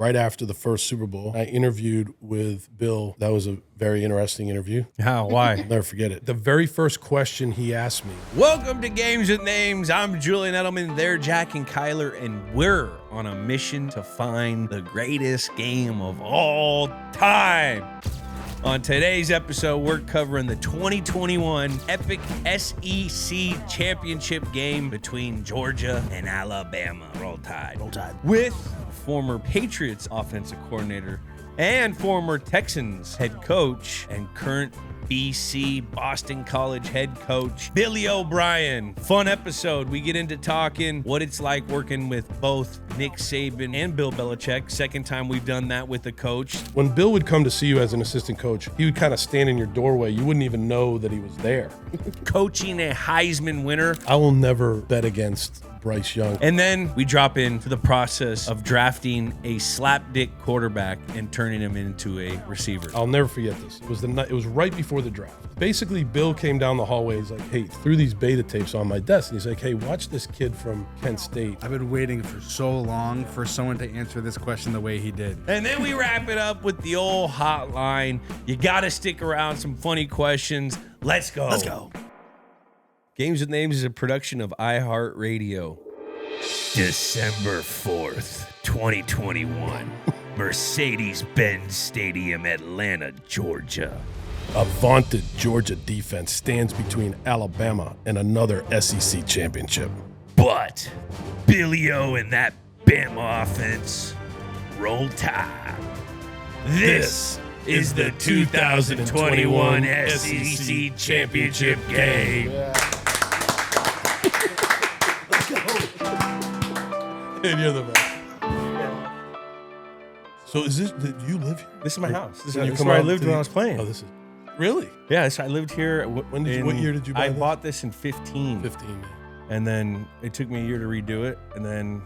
right after the first Super Bowl. I interviewed with Bill. That was a very interesting interview. How? Why? I'll never forget it. The very first question he asked me. Welcome to Games with Names. I'm Julian Edelman. They're Jack and Kyler, and we're on a mission to find the greatest game of all time. On today's episode, we're covering the 2021 epic SEC championship game between Georgia and Alabama. Roll Tide. Roll Tide. With former Patriots offensive coordinator and former Texans head coach and current BC Boston College head coach, Billy O'Brien. Fun episode. We get into talking what it's like working with both Nick Saban and Bill Belichick. Second time we've done that with a coach. When Bill would come to see you as an assistant coach, he would kind of stand in your doorway. You wouldn't even know that he was there. Coaching a Heisman winner. I will never bet against Bryce Young. And then we drop into the process of drafting a slapdick quarterback and turning him into a receiver. I'll never forget this. It was the night. It was right before the draft. Basically, Bill came down the hallway. He's like, "Hey," threw these beta tapes on my desk, and he's like, "Hey, watch this kid from Kent State." I've been waiting for so long for someone to answer this question the way he did. And then we wrap it up with the old hotline. You got to stick around. Some funny questions. Let's go. Let's go. Games with Names is a production of iHeartRadio. December 4th, 2021. Mercedes-Benz Stadium, Atlanta, Georgia. A vaunted Georgia defense stands between Alabama and another SEC championship. But Billy O and that Bama offense, roll Tide. This is the 2021 SEC championship game. And you're the best. So is this, do you live here? This is my house. This When you is come where I out lived to when the- I was playing. Oh, this is, really? Yeah, I lived here. What year did you buy I this? bought this in 15. 15, man. And then it took me a year to redo it. And then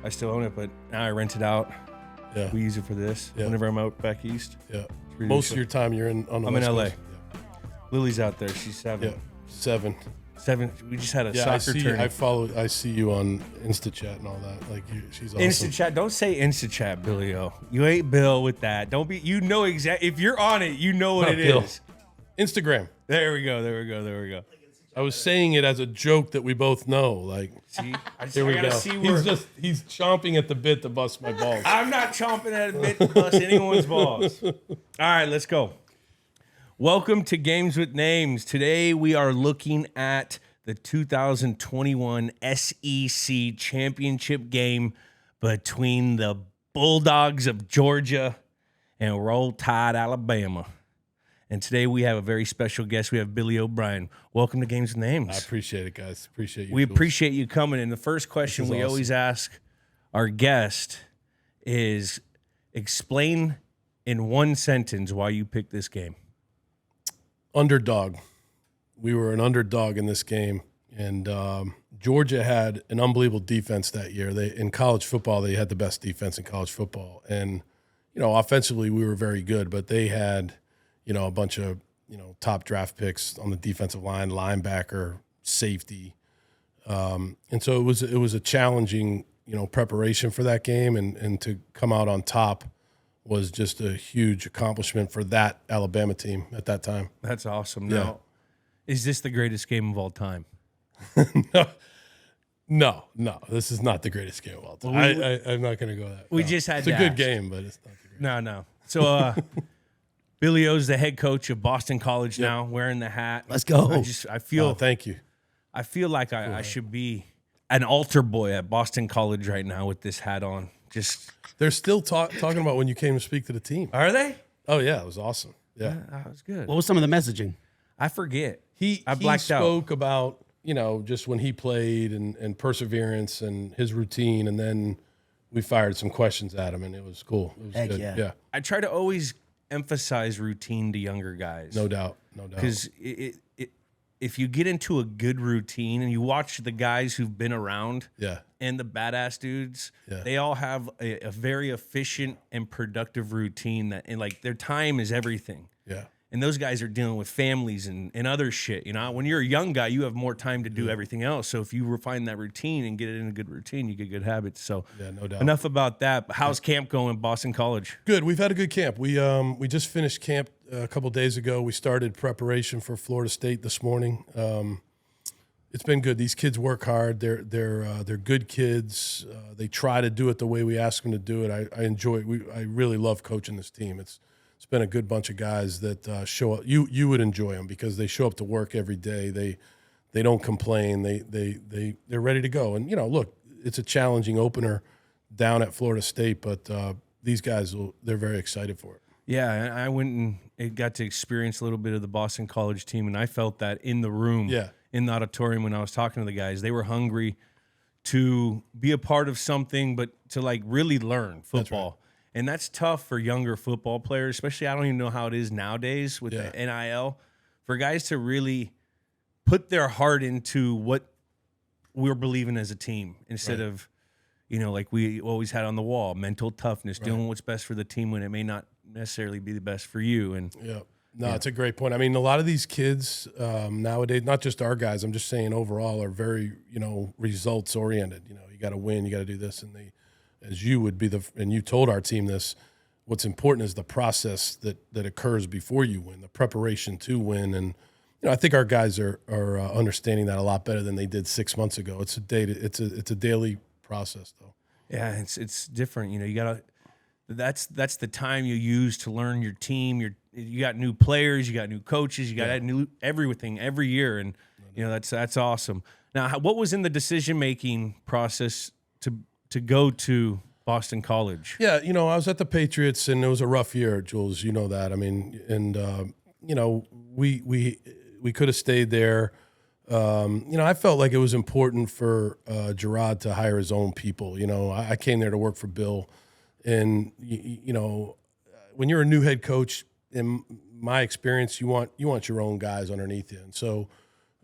I still own it, but now I rent it out. Yeah. We use it for this Yeah. whenever I'm out back east. Yeah. really Most cool. of your time you're on the I'm in West LA. Coast. Lily's out there. She's 7. Yeah. 7. 7. We just had a Yeah, soccer I tournament. I see you on InstaChat and all that. Like she's awesome. InstaChat. Don't say InstaChat, Billy O. You ain't Bill with that. Don't be. You know exactly. If you're on it, you know what Not it Bill. is. Instagram. There we go. There we go. There we go. I was saying it as a joke that we both know. Like, See, here we gotta go. see where. He's chomping at the bit to bust my balls. I'm not chomping at a bit to bust anyone's balls. All right, let's go. Welcome to Games with Names. Today we are looking at the 2021 SEC championship game between the Bulldogs of Georgia and Roll Tide, Alabama. And today we have a very special guest. We have Billy O'Brien. Welcome to Games with Names. I appreciate it, guys. Appreciate you. We Jules. appreciate you coming. And the first question This is we awesome. always ask our guest is explain in one sentence why you picked this game. Underdog. We were an underdog in this game, and Georgia had an unbelievable defense that year. In college football, they had the best defense in college football, and offensively we were very good. But they had, a bunch of top draft picks on the defensive line, linebacker, safety, and so it was a challenging preparation for that game, and to come out on top was just a huge accomplishment for that Alabama team at that time. That's awesome. Yeah. Now, is this the greatest game of all time? No, this is not the greatest game of all time. I'm not going to go that. We just had It's to a good ask. game, but it's not the greatest. No. So Billy O's the head coach of Boston College now, wearing the hat. Let's go. I feel Oh, thank you. I feel like I should be an altar boy at Boston College right now with this hat on. Just They're still talking about when you came to speak to the team. are they? Oh yeah, it was awesome. Yeah, That was good. What was some of the messaging? I forget. he blacked out. spoke about just when he played and perseverance and his routine, and then we fired some questions at him, and it was cool. It was Heck good. yeah. I try to always emphasize routine to younger guys. No doubt. Because if you get into a good routine and you watch the guys who've been around Yeah. and the badass dudes, Yeah. they all have a very efficient and productive routine and like their time is everything. Yeah. And those guys are dealing with families and other shit. You know, when you're a young guy, you have more time to do everything else. So if you refine that routine and get it in a good routine, you get good habits. So Yeah, no doubt. enough about that. How's camp going, Boston College? Good. We've had a good camp. We just finished camp a couple days ago. We started preparation for Florida State this morning. It's been good. These kids work hard. They're good kids. They try to do it the way we ask them to do it. I enjoy it. I really love coaching this team. It's been a good bunch of guys that show up. You would enjoy them because they show up to work every day. They don't complain. They're ready to go. And look, it's a challenging opener down at Florida State, but these guys they're very excited for it. Yeah, I went and got to experience a little bit of the Boston College team, and I felt that in the room, in the auditorium when I was talking to the guys. They were hungry to be a part of something, but to like really learn football. That's right. And that's tough for younger football players, especially I don't even know how it is nowadays with the NIL, for guys to really put their heart into what we're believing as a team instead of, like we always had on the wall, mental toughness, doing what's best for the team when it may not necessarily be the best for you. And it's a great point. I mean, a lot of these kids nowadays, not just our guys, I'm just saying overall, are very, results oriented. You got to win, you got to do this, and as you would be and you told our team this, what's important is the process that occurs before you win, the preparation to win. And, I think our guys are understanding that a lot better than they did 6 months ago. It's a daily process though. Yeah. It's different. You gotta, that's the time you use to learn your team. You got new players, you got new coaches, you got new everything every year. And, that's awesome. Now, what was in the decision-making process to go to Boston College? Yeah, I was at the Patriots, and it was a rough year, Jules. You know that. I mean, and we could have stayed there. I felt like it was important for Jerod to hire his own people. I came there to work for Bill, and when you're a new head coach, in my experience, you want your own guys underneath you, and so.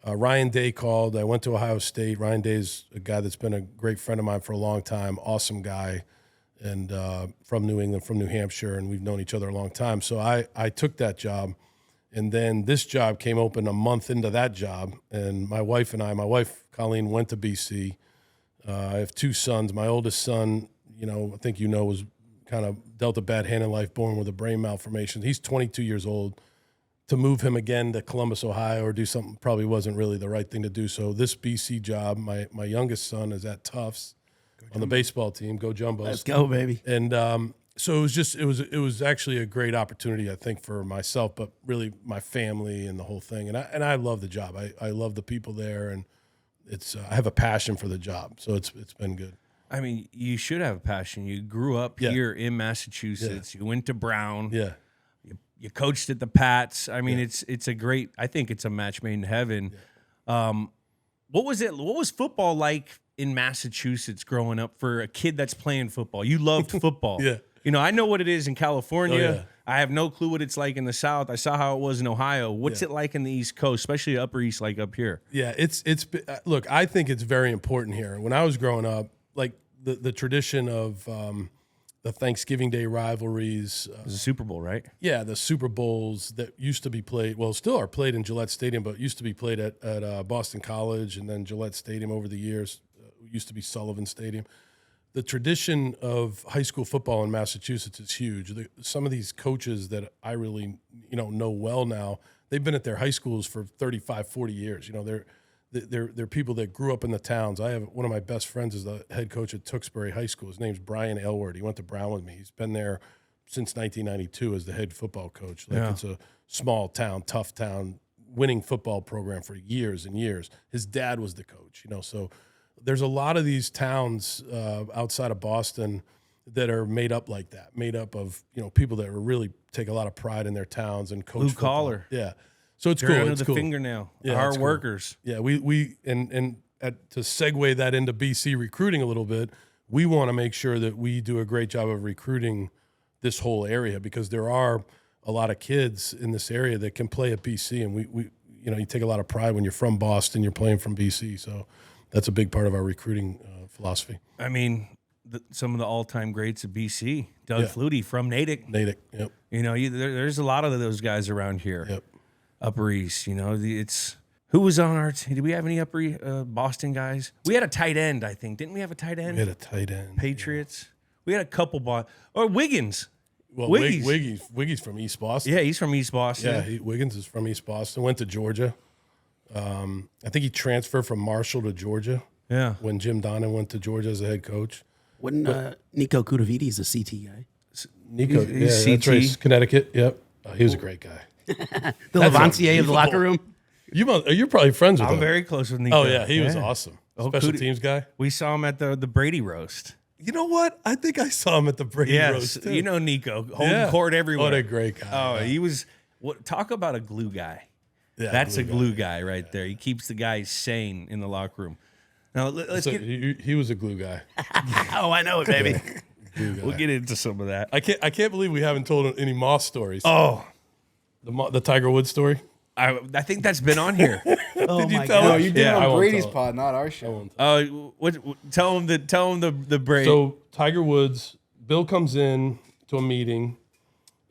Ryan Day called. I went to Ohio State. Ryan Day's a guy that's been a great friend of mine for a long time, awesome guy, and from New England, from New Hampshire, and we've known each other a long time. So I took that job, and then this job came open a month into that job, and my wife, Colleen, went to BC. I have two sons. My oldest son, I think was kind of dealt a bad hand in life, born with a brain malformation. He's 22 years old. To move him again to Columbus, Ohio, or do something probably wasn't really the right thing to do. So this BC job, my youngest son is at Tufts on the baseball team. Go Jumbos! Let's go, baby! And so it was actually a great opportunity, I think, for myself, but really my family and the whole thing. And I love the job. I love the people there, and I have a passion for the job. So it's been good. I mean, you should have a passion. You grew up here in Massachusetts. You went to Brown. Yeah. You coached at the Pats. I mean, it's a great. I think it's a match made in heaven. Yeah. What was it? What was football like in Massachusetts growing up for a kid that's playing football? You loved football. I know what it is in California. Oh, yeah. I have no clue what it's like in the South. I saw how it was in Ohio. What's it like in the East Coast, especially Upper East, like up here? Yeah, it's look. I think it's very important here. When I was growing up, like the tradition of. The Thanksgiving Day rivalries. It was a Super Bowl, right? Yeah, the Super Bowls that used to be played, still are played in Gillette Stadium, but used to be played at Boston College, and then Gillette Stadium over the years. Used to be Sullivan Stadium. The tradition of high school football in Massachusetts is huge. Some of these coaches that I really know well now, they've been at their high schools for 35, 40 years. They're people that grew up in the towns. I have one of my best friends is the head coach at Tewksbury High School. His name's Brian Aylward. He went to Brown with me. He's been there since 1992 as the head football coach. It's a small town, tough town, winning football program for years and years. His dad was the coach, so there's a lot of these towns outside of Boston that are made up like that, made up of, people that really take a lot of pride in their towns and coach blue football. Collar. Yeah. So it's cool. It's under the cool. fingernail. Yeah, Our cool. workers. Yeah, to segue that into BC recruiting a little bit, we want to make sure that we do a great job of recruiting this whole area because there are a lot of kids in this area that can play at BC, and we you take a lot of pride when you're from Boston, you're playing from BC. So that's a big part of our recruiting philosophy. I mean, some of the all-time greats of BC. Doug Flutie from Natick. Natick, yep. You know, there's a lot of those guys around here. Yep. Upper East, you know, who was on our team? Did we have any Upper Boston guys? We had a tight end, I think. Didn't we have a tight end? We had a tight end. Patriots. Yeah. We had a couple or Wiggins. Well, Wiggy's from East Boston. Yeah, he's from East Boston. Yeah, Wiggins is from East Boston. Went to Georgia. I think he transferred from Marshall to Georgia. Yeah. When Jim Donnan went to Georgia as a head coach. Wasn't Nico Kudavides a CT guy? Nico, he's that's CT. right, Connecticut. Yep, he was a great guy. The Levancier of the locker room. You're probably friends with him. I'm very close with Nico. Oh yeah, he was awesome. Special teams guy. We saw him at the Brady roast. You know what? I think I saw him at the Brady roast too. You know Nico, holding court everywhere. What a great guy. Oh, he was. Talk about a glue guy. Yeah, That's a glue guy right there. He keeps the guys sane in the locker room. Now let's get. He was a glue guy. Oh, I know it, baby. We'll get into some of that. I can't believe we haven't told any Moss stories. Oh, the Tiger Woods story. I think that's been on here. Did you tell No, him? you did it I on won't Brady's tell pod, not our show. Tell him the break. So Tiger Woods, Bill comes in to a meeting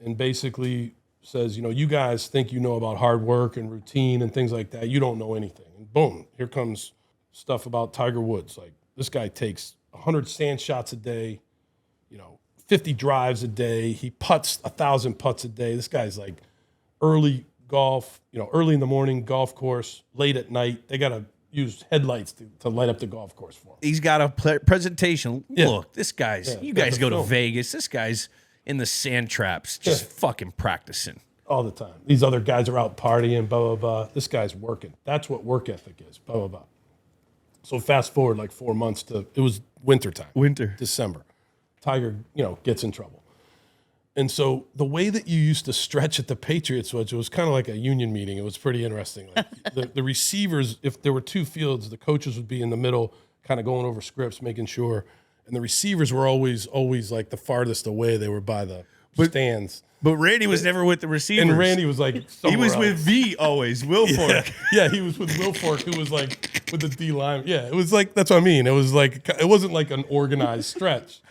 and basically says, you guys think you know about hard work and routine and things like that. You don't know anything. And boom, here comes stuff about Tiger Woods. Like, this guy takes 100 sand shots a day, 50 drives a day. He putts 1,000 putts a day. This guy's like early golf, early in the morning, golf course, late at night. They got to use headlights to light up the golf course for him. He's got a presentation. Yeah. Look, this guy's. Yeah, you guys go to film. Vegas. This guy's in the sand traps, just fucking practicing all the time. These other guys are out partying, blah, blah, blah. This guy's working. That's what work ethic is, blah, blah, blah. So fast forward like 4 months it was wintertime. December. Tiger, gets in trouble. And so the way that you used to stretch at the Patriots was, it was kind of like a union meeting. It was pretty interesting. Like the receivers, if there were two fields, the coaches would be in the middle, kind of going over scripts, making sure. And the receivers were always like the farthest away. They were by the stands. But Randy was never with the receivers. And Randy was like he was else. with V always, Will Fork. Yeah, he was with Will Fork, who was like with the D line. Yeah, it was like, that's what I mean. It was like, it wasn't like an organized stretch.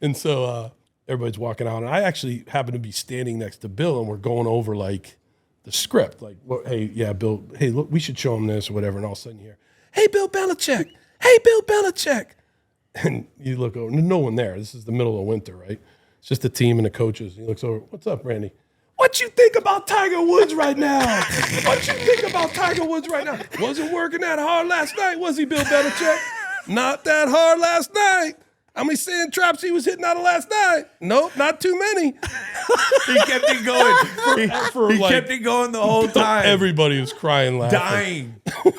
And so everybody's walking out. And I actually happened to be standing next to Bill, and we're going over like the script. Like, Bill, hey, look, we should show him this or whatever. And all of a sudden you hear, hey, Bill Belichick. Hey, Bill Belichick. And you look over, no one there. This is the middle of winter, right? It's just the team and the coaches. He looks over, what's up, Randy? What you think about Tiger Woods right now? What you think about Tiger Woods right now? Wasn't working that hard last night, was he, Bill Belichick? Not that hard last night. How many sand traps he was hitting out of last night? Nope, not too many. He kept it going. He kept it going the whole time. Everybody was crying, laughing.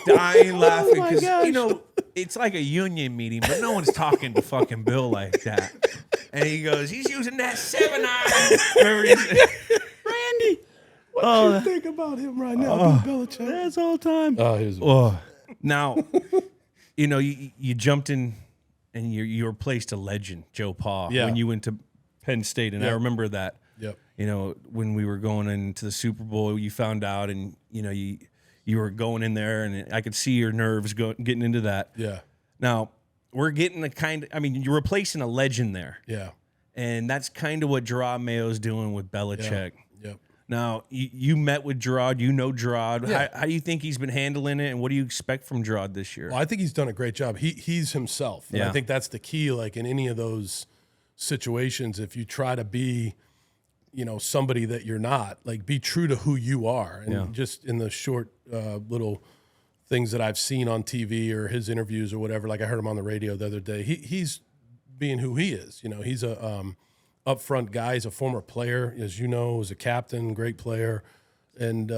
Dying laughing. my Because, gosh. it's like a union meeting, but no one's talking to fucking Bill like that. And he goes, he's using that 7-iron. Remember he said, Randy. What you think about him right now, Bill Belichick? That's all time. Now, you jumped in and you replaced a legend, Joe Pa, when you went to Penn State. And I remember that. Yep. When we were going into the Super Bowl, you found out and, you were going in there and I could see your nerves getting into that. Yeah. Now, we're getting you're replacing a legend there. Yeah. And that's kind of what Jerod Mayo's doing with Belichick. Yep. Now, you met with Jerod. You know Jerod. Yeah. How do you think he's been handling it, and what do you expect from Jerod this year? Well, I think he's done a great job. He's himself. And I think that's the key, like in any of those situations, if you try to be, somebody that you're not, like be true to who you are. And just in the short little things that I've seen on TV or his interviews or whatever, like I heard him on the radio the other day, he's being who he is. He's a upfront guy. He's a former player, as you know, was a captain, great player. And,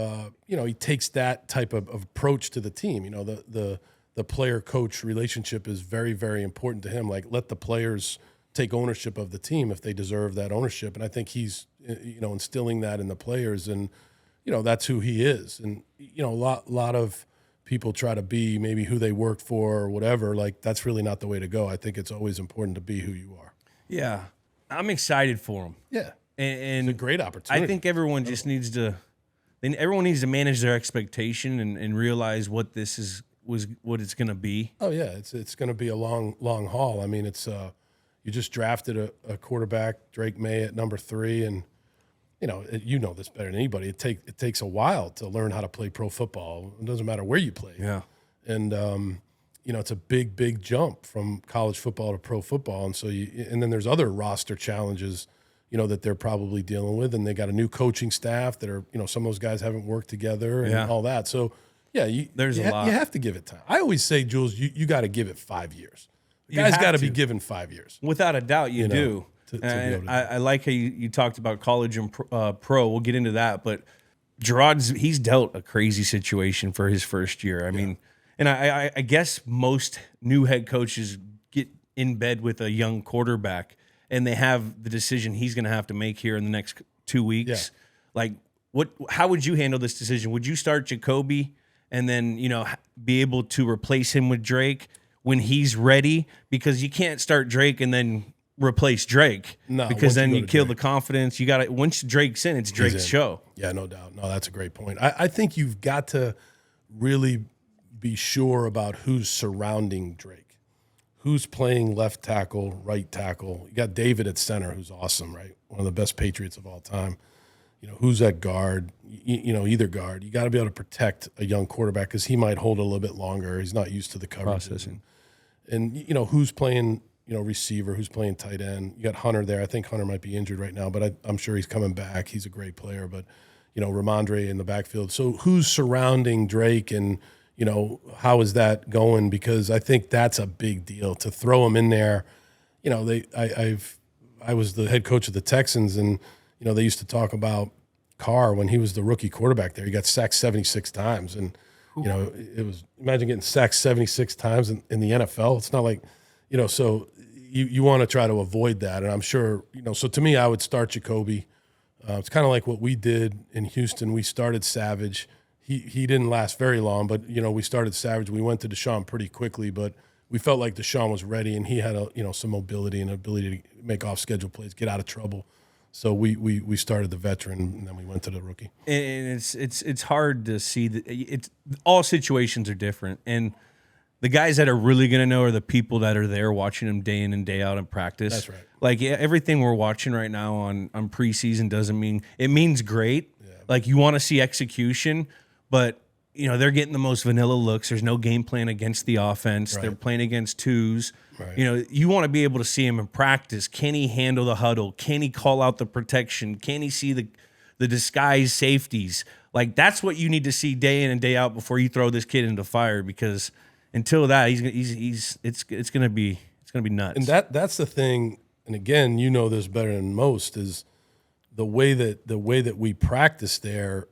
he takes that type of approach to the team. The player-coach relationship is very, very important to him. Like, let the players take ownership of the team if they deserve that ownership. And I think he's, instilling that in the players. And, that's who he is. And, a lot of people try to be maybe who they work for or whatever. Like, that's really not the way to go. I think it's always important to be who you are. Yeah. I'm excited for him. Yeah. And It's a great opportunity. I think everyone just needs to manage their expectation and realize what this was what it's going to be. Oh yeah, it's going to be a long haul. I mean, it's You just drafted a quarterback, Drake May, at number 3, and you know this better than anybody. It takes a while to learn how to play pro football. It doesn't matter where you play. Yeah. And it's a big jump from college football to pro football, and so and then there's other roster challenges, that they're probably dealing with, and they got a new coaching staff that are, some of those guys haven't worked together and all that. So yeah, there's a lot. You have to give it time. I always say, Jules, you got to give it 5 years. The guy's got to be given 5 years. Without a doubt, you do. And I like how you talked about college and pro. We'll get into that, but Jerod, he's dealt a crazy situation for his first year. I mean, and I guess most new head coaches get in bed with a young quarterback, and they have the decision he's going to have to make here in the next 2 weeks. Yeah. Like, how would you handle this decision? Would you start Jacoby and then, be able to replace him with Drake when he's ready? Because you can't start Drake and then replace Drake. No, because then you kill the confidence. You got to, once Drake's in, it's Drake's show. Yeah, no doubt. No, that's a great point. I think you've got to really be sure about who's surrounding Drake, who's playing left tackle, right tackle. You got David at center, who's awesome, right? One of the best Patriots of all time. Who's at guard, either guard. You got to be able to protect a young quarterback because he might hold a little bit longer. He's not used to the coverage. And who's playing, receiver, who's playing tight end. You got Hunter there. I think Hunter might be injured right now, but I'm sure he's coming back. He's a great player, but, Ramondre in the backfield. So who's surrounding Drake and, how is that going? Because I think that's a big deal to throw him in there. I was the head coach of the Texans, and, they used to talk about Carr when he was the rookie quarterback there. He got sacked 76 times. And, it was, imagine getting sacked 76 times in the NFL. It's not like, so you want to try to avoid that. And I'm sure, so to me, I would start Jacoby. It's kind of like what we did in Houston. We started Savage. He didn't last very long, but, we started Savage. We went to Deshaun pretty quickly, but we felt like Deshaun was ready, and he had some mobility and ability to make off-schedule plays, get out of trouble. So we started the veteran, and then we went to the rookie. And it's hard to see that all situations are different, and the guys that are really going to know are the people that are there watching them day in and day out in practice. That's right. Like everything we're watching right now on preseason doesn't mean it means great. Yeah. Like you want to see execution, but they're getting the most vanilla looks. There's no game plan against the offense. Right. They're playing against twos. Right. You want to be able to see him in practice. Can he handle the huddle? Can he call out the protection? Can he see the disguised safeties? Like that's what you need to see day in and day out before you throw this kid into fire. Because until that, it's gonna be nuts. And that's the thing. And again, this better than most is the way that we practice there.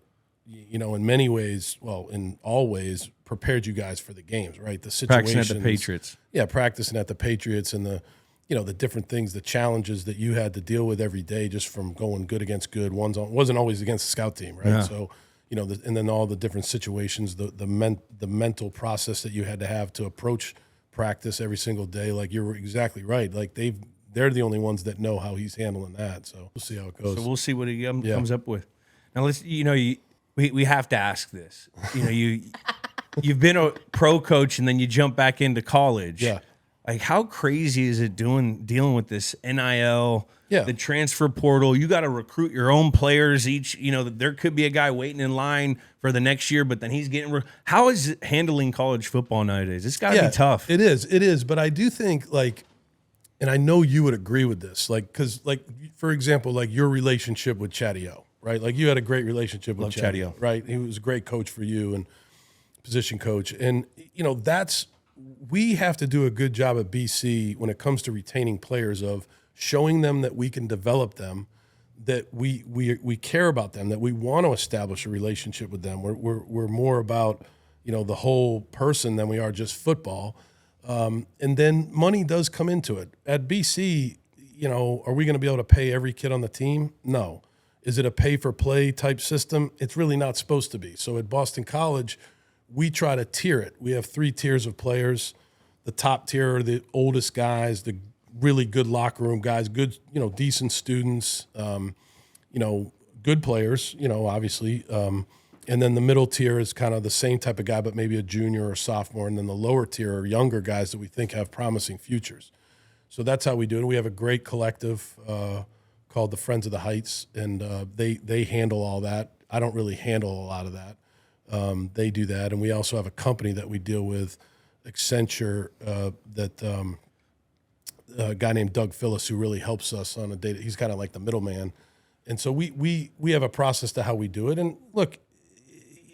In many ways, in all ways, prepared you guys for the games, right? The situations. Practicing at the Patriots. Yeah, practicing at the Patriots and the different things, the challenges that you had to deal with every day just from going good against good. Wasn't always against the scout team, right? Yeah. So, and then all the different situations, the mental process that you had to have to approach practice every single day. Like you're exactly right. Like they're the only ones that know how he's handling that. So we'll see how it goes. So we'll see what he comes up with. Now let's, we have to ask this. You've been a pro coach and then you jump back into college. Yeah. Like how crazy is it dealing with this NIL, yeah. the transfer portal? You got to recruit your own players each. There could be a guy waiting in line for the next year, but then he's getting. How is it handling college football nowadays? It's got to be tough. It is. But I do think and I know you would agree with this, because for example, your relationship with Chatty-O, right? Like you had a great relationship with Chatty-O, right? He was a great coach for you and position coach. And, we have to do a good job at BC when it comes to retaining players of showing them that we can develop them, that we care about them, that we want to establish a relationship with them. We're more about, the whole person than we are just football. And then money does come into it. At BC, are we going to be able to pay every kid on the team? No. Is it a pay-for-play type system? It's really not supposed to be. So at Boston College, we try to tier it. We have 3 tiers of players. The top tier are the oldest guys, the really good locker room guys, good, decent students, good players, obviously. And then the middle tier is kind of the same type of guy, but maybe a junior or sophomore. And then the lower tier are younger guys that we think have promising futures. So that's how we do it. We have a great collective called the Friends of the Heights, and they handle all that. I don't really handle a lot of that. They do that, and we also have a company that we deal with, Accenture, a guy named Doug Phillips who really helps us on a day. He's kind of like the middleman, and so we have a process to how we do it. And look,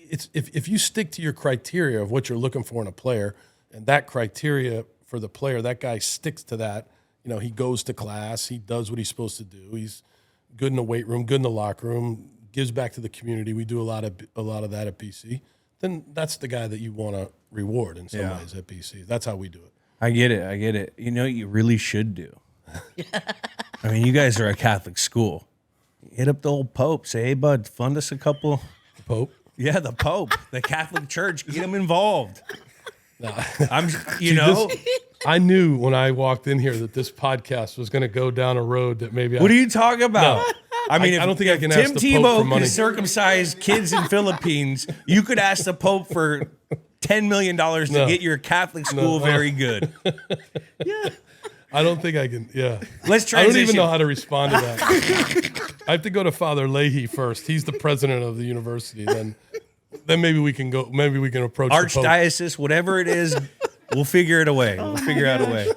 it's if you stick to your criteria of what you're looking for in a player, and that criteria for the player, that guy sticks to that. You know, he goes to class, he does what he's supposed to do. He's good in the weight room, good in the locker room, gives back to the community. We do a lot of that at BC. Then that's the guy that you want to reward in some ways at BC. That's how we do it. I get it. You know what you really should do? I mean, you guys are a Catholic school. Hit up the old Pope. Say, hey, bud, fund us a couple. The Pope? Yeah, the Pope. The Catholic Church. Get them involved. I knew when I walked in here that this podcast was going to go down a road that maybe. What are you talking about? No. I mean, I don't think I can Tim ask the Pope for Tebow money. can circumcise kids in Philippines. You could ask the Pope for $10 million to get your Catholic school very good. I don't think I can. Yeah. Let's transition. I don't even know how to respond to that. I have to go to Father Leahy first. He's the president of the university. Then maybe we can go. Maybe we can approach Archdiocese, whatever it is. We'll figure it away. We'll figure out a way.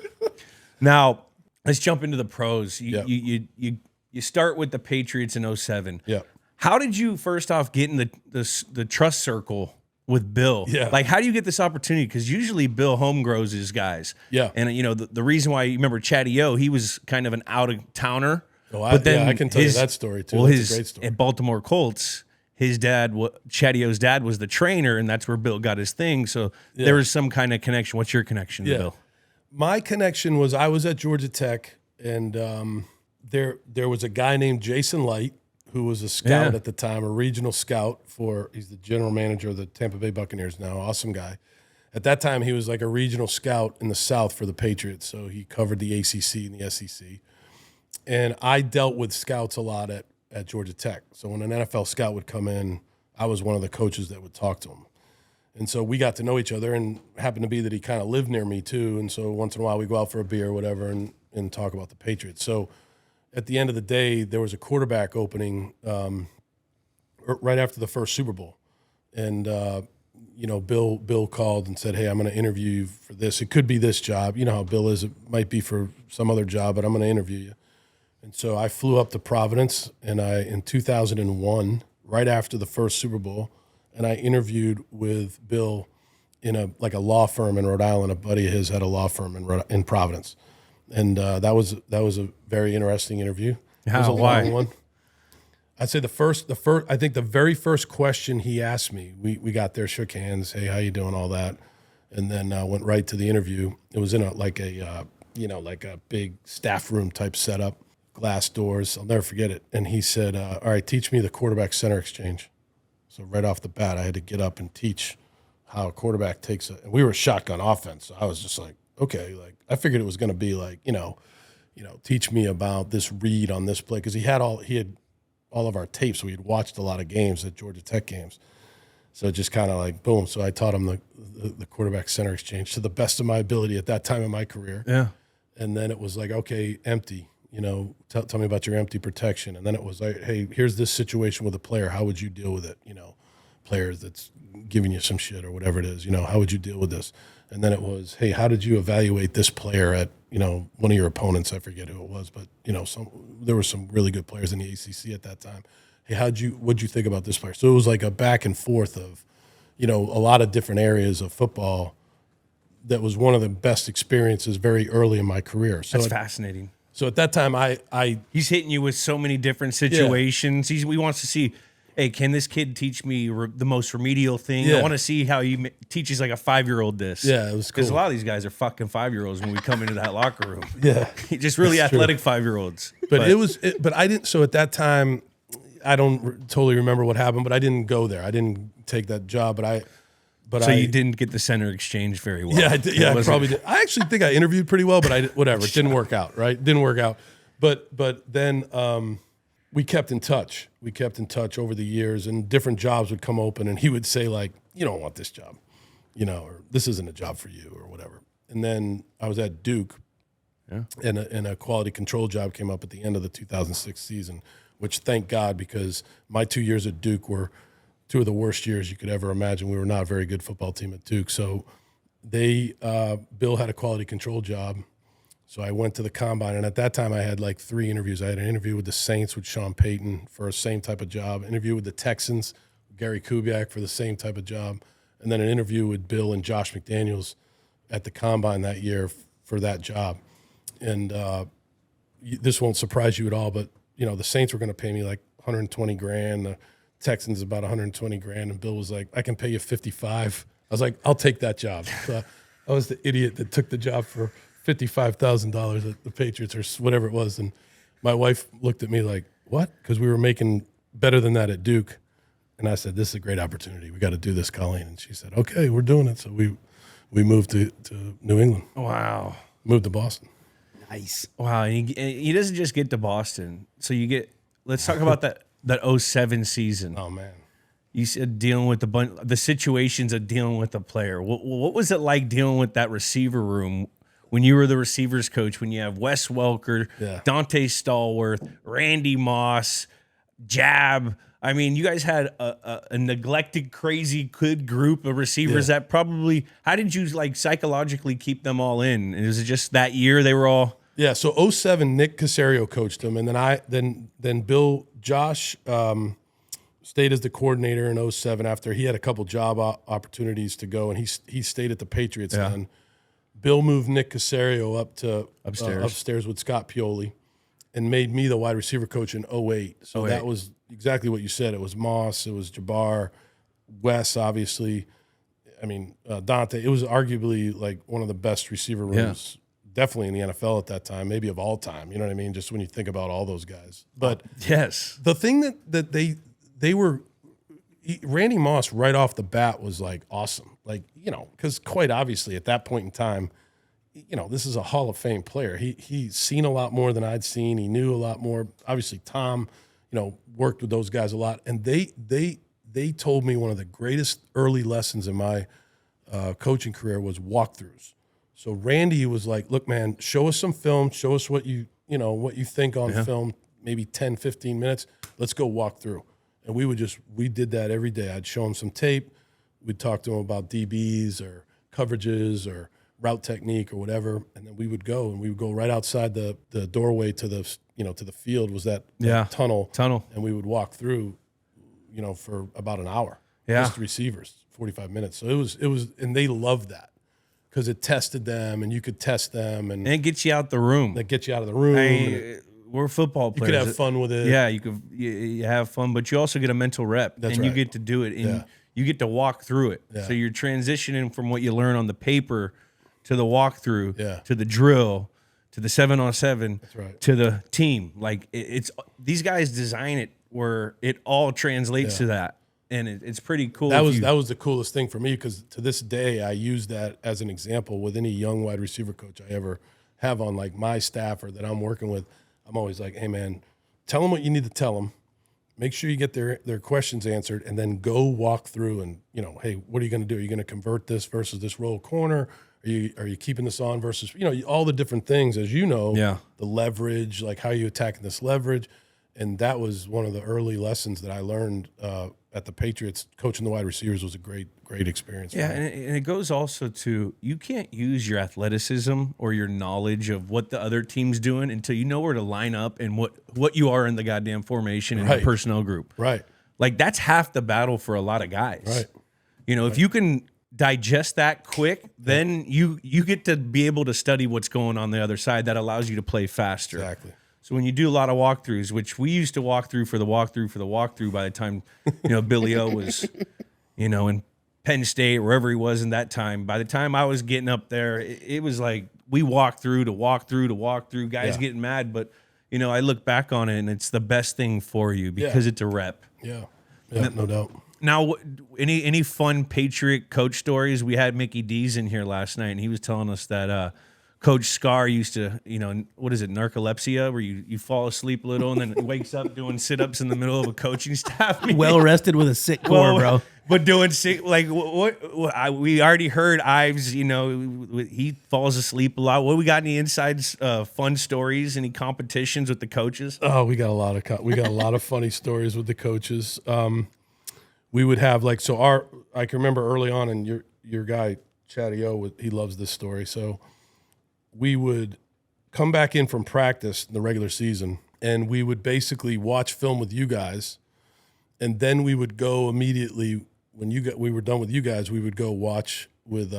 Now, let's jump into the pros. You start with the Patriots in 07. Yeah. How did you first off get in the trust circle with Bill? Yeah. Like, how do you get this opportunity? Because usually Bill home grows his guys. Yeah. And you know the reason why you remember Chatty O, he was kind of an out of towner. Oh, I can tell you that story too. Well, that's a great story. At Baltimore Colts, his dad, Chatty O's dad, was the trainer, and that's where Bill got his thing. So there was some kind of connection. What's your connection to Bill? My connection was I was at Georgia Tech, and there was a guy named Jason Light who was a scout at the time, a regional scout he's the general manager of the Tampa Bay Buccaneers now, awesome guy. At that time, he was like a regional scout in the South for the Patriots, so he covered the ACC and the SEC. And I dealt with scouts a lot at Georgia Tech. So when an NFL scout would come in, I was one of the coaches that would talk to him. And so we got to know each other, and happened to be that he kind of lived near me too. And so once in a while we go out for a beer or whatever and talk about the Patriots. So at the end of the day, there was a quarterback opening right after the first Super Bowl. And, Bill called and said, hey, I'm going to interview you for this. It could be this job. You know how Bill is. It might be for some other job, but I'm going to interview you. And so I flew up to Providence, and in 2001, right after the first Super Bowl, and I interviewed with Bill in a law firm in Rhode Island. A buddy of his had a law firm in Providence, and that was a very interesting interview. It was a long one. I'd say the very first question he asked me, we got there, shook hands, hey, how you doing, all that, and then went right to the interview. It was in a big staff room type setup. Glass doors. I'll never forget it. And he said, all right, teach me the quarterback center exchange. So right off the bat, I had to get up and teach how a quarterback takes it. And we were a shotgun offense. So I was just like, okay, I figured it was going to be teach me about this read on this play. Because he had all of our tapes. So we had watched a lot of games at Georgia Tech games. So just kind of boom. So I taught him the quarterback center exchange to the best of my ability at that time in my career. Yeah. And then it was okay, empty. Tell me about your empty protection. And then it was hey, here's this situation with a player. How would you deal with it? Player that's giving you some shit or whatever it is. How would you deal with this? And then it was, hey, how did you evaluate this player at, one of your opponents? I forget who it was, but, there were some really good players in the ACC at that time. Hey, what'd you think about this player? So it was like a back and forth of, a lot of different areas of football. That was one of the best experiences very early in my career. So that's fascinating. So at that time, he's hitting you with so many different situations. He wants to see, hey, can this kid teach me the most remedial thing? Yeah. I want to see how he teaches a 5-year-old this. Yeah, it was cool. Because a lot of these guys are fucking 5-year-olds when we come into that locker room. Yeah, just really athletic 5-year-olds. But but I didn't. So at that time, I don't totally remember what happened. But I didn't go there. I didn't take that job. But you didn't get the center exchange very well. Yeah, I did, I probably did. I actually think I interviewed pretty well, but whatever. It didn't work out, right? Didn't work out. But then we kept in touch. We kept in touch over the years, and different jobs would come open, and he would say you don't want this job, or this isn't a job for you or whatever. And then I was at Duke, and a quality control job came up at the end of the 2006 season, which thank God, because my 2 years at Duke were two of the worst years you could ever imagine. We were not a very good football team at Duke. So Bill had a quality control job. So I went to the combine, and at that time I had like 3 interviews. I had an interview with the Saints with Sean Payton for the same type of job, interview with the Texans, Gary Kubiak for the same type of job, and then an interview with Bill and Josh McDaniels at the combine that year for that job. And this won't surprise you at all, but the Saints were going to pay me like $120,000, the Texans about $120,000, and Bill was like, "I can pay you $55,000." I was like, "I'll take that job." So I was the idiot that took the job for $55,000 at the Patriots or whatever it was. And my wife looked at me like, "What?" Because we were making better than that at Duke. And I said, "This is a great opportunity. We got to do this, Colleen." And she said, "Okay, we're doing it." So we moved to New England. Wow. Moved to Boston. Nice. Wow. And he doesn't just get to Boston. So let's talk about that 07 season. Oh, man. You said dealing with the situations of dealing with a player. What was it like dealing with that receiver room when you were the receivers coach, when you have Wes Welker, Dante Stallworth, Randy Moss, Jab? I mean, you guys had a neglected, crazy, good group of receivers that probably – how did you, psychologically keep them all in? Is it just that year they were all – Yeah, so 07, Nick Caserio coached him, and then Bill Josh stayed as the coordinator in 07 after he had a couple job opportunities to go, and he stayed at the Patriots then. Bill moved Nick Caserio up to upstairs with Scott Pioli and made me the wide receiver coach in 08. So that was exactly what you said. It was Moss, it was Jabbar, Wes, obviously. I mean, Dante. It was arguably like one of the best receiver rooms definitely in the NFL at that time, maybe of all time. You know what I mean? Just when you think about all those guys. But the thing that they were – Randy Moss right off the bat was like awesome. Like, because quite obviously at that point in time, this is a Hall of Fame player. He's seen a lot more than I'd seen. He knew a lot more. Obviously Tom, worked with those guys a lot. And they told me one of the greatest early lessons in my coaching career was walkthroughs. So Randy was like, "Look, man, show us some film. Show us what you think on film, maybe 10, 15 minutes. Let's go walk through." And we did that every day. I'd show him some tape. We'd talk to him about DBs or coverages or route technique or whatever. And then we would go right outside the doorway to the field was that tunnel. And we would walk through, for about an hour. Just receivers, 45 minutes. So it was, and they loved that because it tested them and you could test them. And it gets you out the room. That gets you out of the room. We're football players. You could have fun with it. Yeah, you have fun, but you also get a mental rep. That's and right. you get to do it, and you get to walk through it. Yeah. So you're transitioning from what you learn on the paper to the walkthrough, to the drill, to the 7-on-7, to the team. Like it's these guys design it where it all translates to that, and it's pretty cool. That was the coolest thing for me because to this day I use that as an example with any young wide receiver coach I ever have on like my staff or that I'm working with. I'm always like, "Hey, man, tell them what you need to tell them. Make sure you get their questions answered, and then go walk through and, hey, what are you going to do? Are you going to convert this versus this roll corner? Are you keeping this on versus, all the different things, as the leverage, like how are you attacking this leverage?" And that was one of the early lessons that I learned at the Patriots. Coaching the wide receivers was a great experience. Yeah, and it goes also to you can't use your athleticism or your knowledge of what the other team's doing until you know where to line up and what you are in the goddamn formation and the personnel group. Right. Like that's half the battle for a lot of guys. Right. If you can digest that quick, then you get to be able to study what's going on the other side. That allows you to play faster. Exactly. So when you do a lot of walkthroughs, which we used to walk through for the walkthrough by the time, Billy O was, in Penn State, wherever he was in that time, by the time I was getting up there, it was like we walked through to walk through, guys getting mad. But, I look back on it and it's the best thing for you because it's a rep. Yeah, no doubt. Now, any fun Patriot coach stories? We had Mickey D's in here last night and he was telling us that Coach Scar used to, what is it, narcolepsia, where you fall asleep a little and then wakes up doing sit-ups in the middle of a coaching staff meeting. Well rested with a sick core, bro. But doing like we already heard Ives, he falls asleep a lot. What we got any inside fun stories? Any competitions with the coaches? Oh, we got a lot of funny stories with the coaches. We would have I can remember early on, and your guy Chatty O, he loves this story. So we would come back in from practice in the regular season, and we would basically watch film with you guys, and then we would go immediately when we were done with you guys. We would go watch with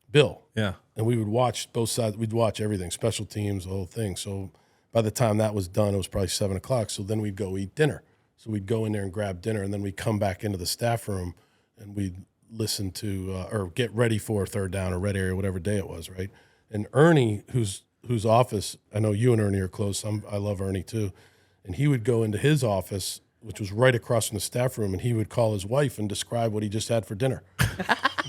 Bill. Yeah, and we would watch both sides. We'd watch everything, special teams, the whole thing. So by the time that was done, it was probably 7 o'clock. So then we'd go eat dinner. So we'd go in there and grab dinner, and then we'd come back into the staff room, and we'd listen to or get ready for third down or red area, whatever day it was, right? And Ernie, whose office, I know you and Ernie are close. I love Ernie too. And he would go into his office, which was right across from the staff room, and he would call his wife and describe what he just had for dinner.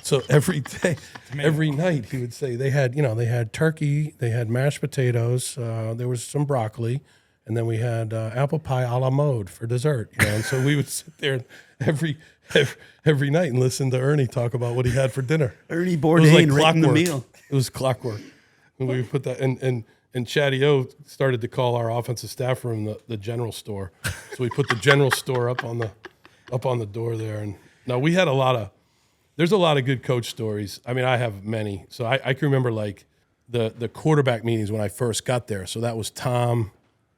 So every day, every night, he would say they had turkey, they had mashed potatoes, there was some broccoli, and then we had apple pie a la mode for dessert. And so we would sit there every night and listen to Ernie talk about what he had for dinner. Ernie Bourdain writing the meal. It was clockwork. And we would put that and Chatty O started to call our offensive staff room the general store. So we put the general store up on the door there. And now we had there's a lot of good coach stories. I mean, I have many. So I can remember the quarterback meetings when I first got there. So that was Tom,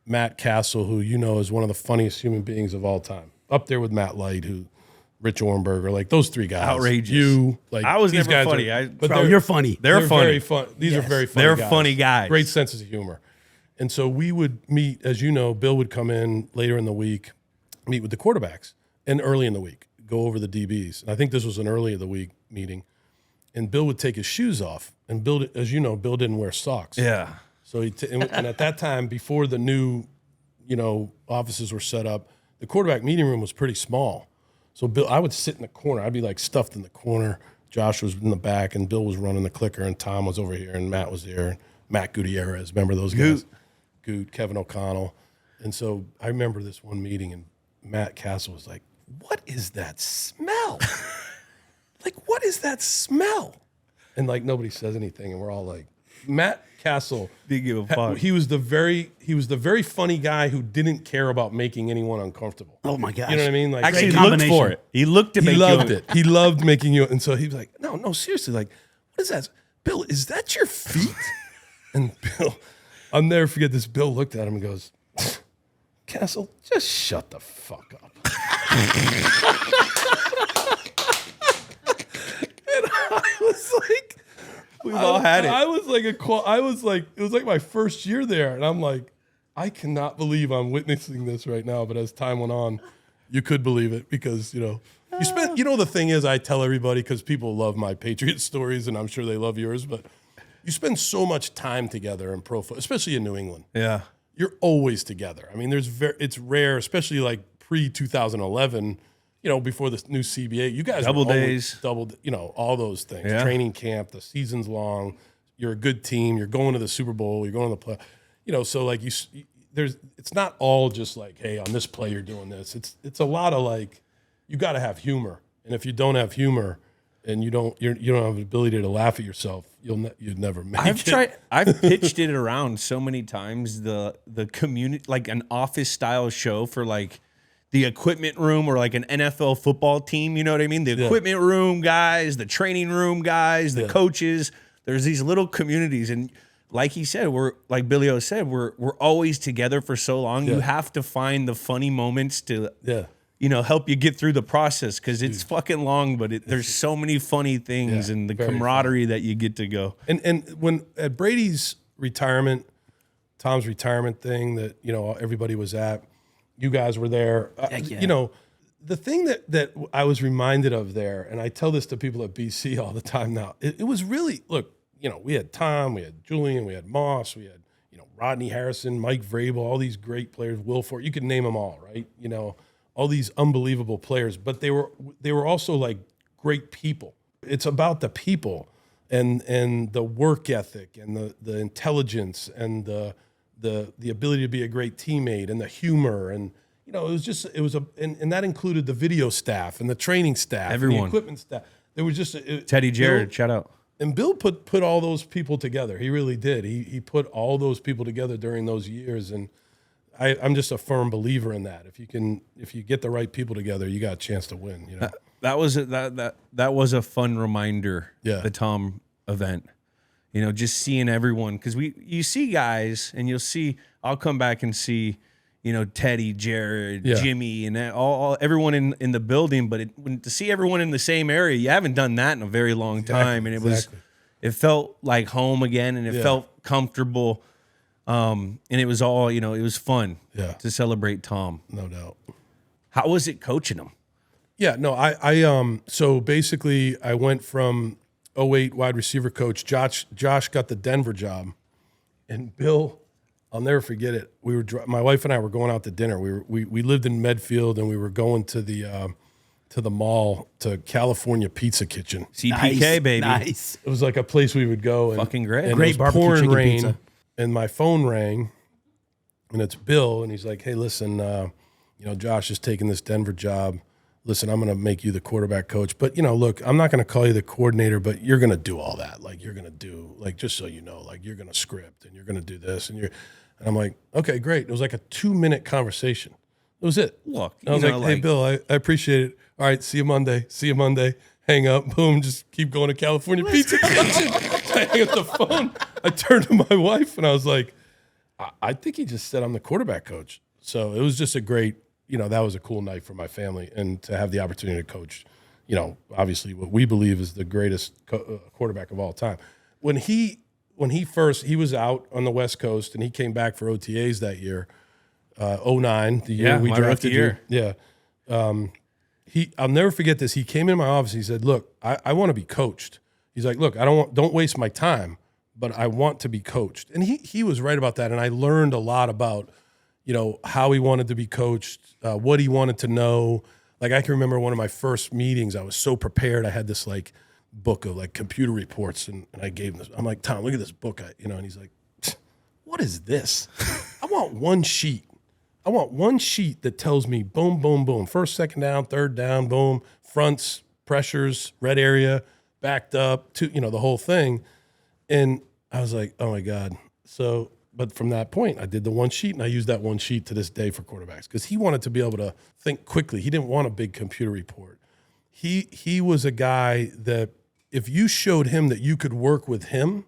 Matt Castle, who is one of the funniest human beings of all time. Up there with Matt Light, Rich Ornberger, those three guys. Outrageous. I was never funny. Bro, you're funny. They're funny. Very fun. These are very funny They're guys. funny guys. Great senses of humor. And so we would meet, as you know, Bill would come in later in the week, meet with the quarterbacks, and early in the week, go over the DBs. And I think this was an early of the week meeting. And Bill would take his shoes off. And Bill, as you know, Bill didn't wear socks. Yeah. So and at that time, before the new, offices were set up, the quarterback meeting room was pretty small. So Bill, I would sit in the corner. I'd be stuffed in the corner. Josh was in the back, and Bill was running the clicker, and Tom was over here, and Matt was there, and Matt Gutierrez. Remember those guys? Goot, Kevin O'Connell. And so I remember this one meeting, and Matt Castle was like, "What is that smell? What is that smell?" And nobody says anything, and we're all like, Matt Castle didn't give a fuck. He was the very funny guy who didn't care about making anyone uncomfortable. Oh my gosh. You know what I mean? Actually, he looked for it. He looked to make He loved it. He loved making you. And so he was like, no, seriously, what is that? Bill, is that your feet? And Bill, I'll never forget this. Bill looked at him and goes, "Castle, just shut the fuck up." And I was like, we've all had it. I was it was my first year there, and I'm like, I cannot believe I'm witnessing this right now. But as time went on, you could believe it because you spent. The thing is, I tell everybody because people love my Patriot stories, and I'm sure they love yours. But you spend so much time together in pro football, especially in New England. Yeah, you're always together. I mean, it's rare, especially pre 2011. Before the new CBA, you guys double days, all those things. Yeah. Training camp, the season's long. You're a good team. You're going to the Super Bowl. You're going to the play. So it's not all just hey, on this play you're doing this. It's a lot of you got to have humor, and if you don't have humor, and you don't have the ability to laugh at yourself, you'd never make it. I've pitched it around so many times. The community, an office style show for the equipment room or an NFL football team, you know what I mean? The equipment room guys, the training room guys, the coaches. There's these little communities, and like he said, Billy O said, we're always together for so long. Yeah. You have to find the funny moments to help you get through the process because it's fucking long, but there's so many funny things and the camaraderie that you get to go. And when at Brady's retirement, Tom's retirement thing that everybody was at. You guys were there. The thing that I was reminded of there, and I tell this to people at BC all the time now, it was really, look, we had Tom, we had Julian, we had Moss, we had, Rodney Harrison, Mike Vrabel, all these great players, Wilford, you could name them all, right? All these unbelievable players, but they were also great people. It's about the people. and the work ethic and the intelligence and the ability to be a great teammate and the humor. And and that included the video staff and the training staff, and Everyone. the equipment staff. There was just Teddy Jerod, Bill, shout out. and Bill put all those people together. He really did. He put all those people together during those years, and I'm just a firm believer in that. If you get the right people together, you got a chance to win. You know? That was a fun reminder. Yeah. The Tom event, just seeing everyone, because you see guys, and I'll come back and see, Teddy, Jerod, Jimmy, and everyone in the building. But to see everyone in the same area, you haven't done that in a very long time, and it felt like home again, and it felt comfortable. And it was all, it was fun to celebrate Tom. No doubt. How was it coaching him? Yeah, no, so basically I went from 08 wide receiver coach. Josh got the Denver job, and Bill, I'll never forget it. My wife and I were going out to dinner. We lived in Medfield, and we were going to the mall, to California Pizza Kitchen. CPK, baby. Nice. It was like a place we would go. And, Fucking great. And Great it was barbecue pouring chicken rain, pizza. and my phone rang, and it's Bill, and he's like, "Hey, listen, Josh is taking this Denver job. Listen, I'm going to make you the quarterback coach. But, look, I'm not going to call you the coordinator, but you're going to do all that. Like, you're going to do, like, just so you know, like, you're going to script and you're going to do this. And I'm like, okay, great. It was like a 2-minute conversation. That was it. Look, I was like, hey, Bill, I appreciate it. All right, see you Monday. Hang up. Boom, just keep going to California Pizza Kitchen. I hang up the phone. I turned to my wife, and I was like, I think he just said I'm the quarterback coach. So it was just a great, that was a cool night for my family, and to have the opportunity to coach, obviously what we believe is the greatest quarterback of all time. When he was out on the West Coast, and he came back for OTAs that year, 09, the year we drafted you. Yeah. I'll never forget this. He came in my office. He said, look, I want to be coached. He's like, look, don't waste my time, but I want to be coached. And he was right about that. And I learned a lot about, how he wanted to be coached, what he wanted to know. Like, I can remember one of my first meetings, I was so prepared. I had this like book of like computer reports, and I gave him this. I'm like, Tom, look at this book. And he's like, what is this? I want one sheet. I want one sheet that tells me boom, boom, boom. First, second down, third down, boom, fronts, pressures, red area, backed up, the whole thing. And I was like, oh my God. So, but from that point, I did the one sheet, and I use that one sheet to this day for quarterbacks, because he wanted to be able to think quickly. He didn't want a big computer report. He was a guy that if you showed him that you could work with him,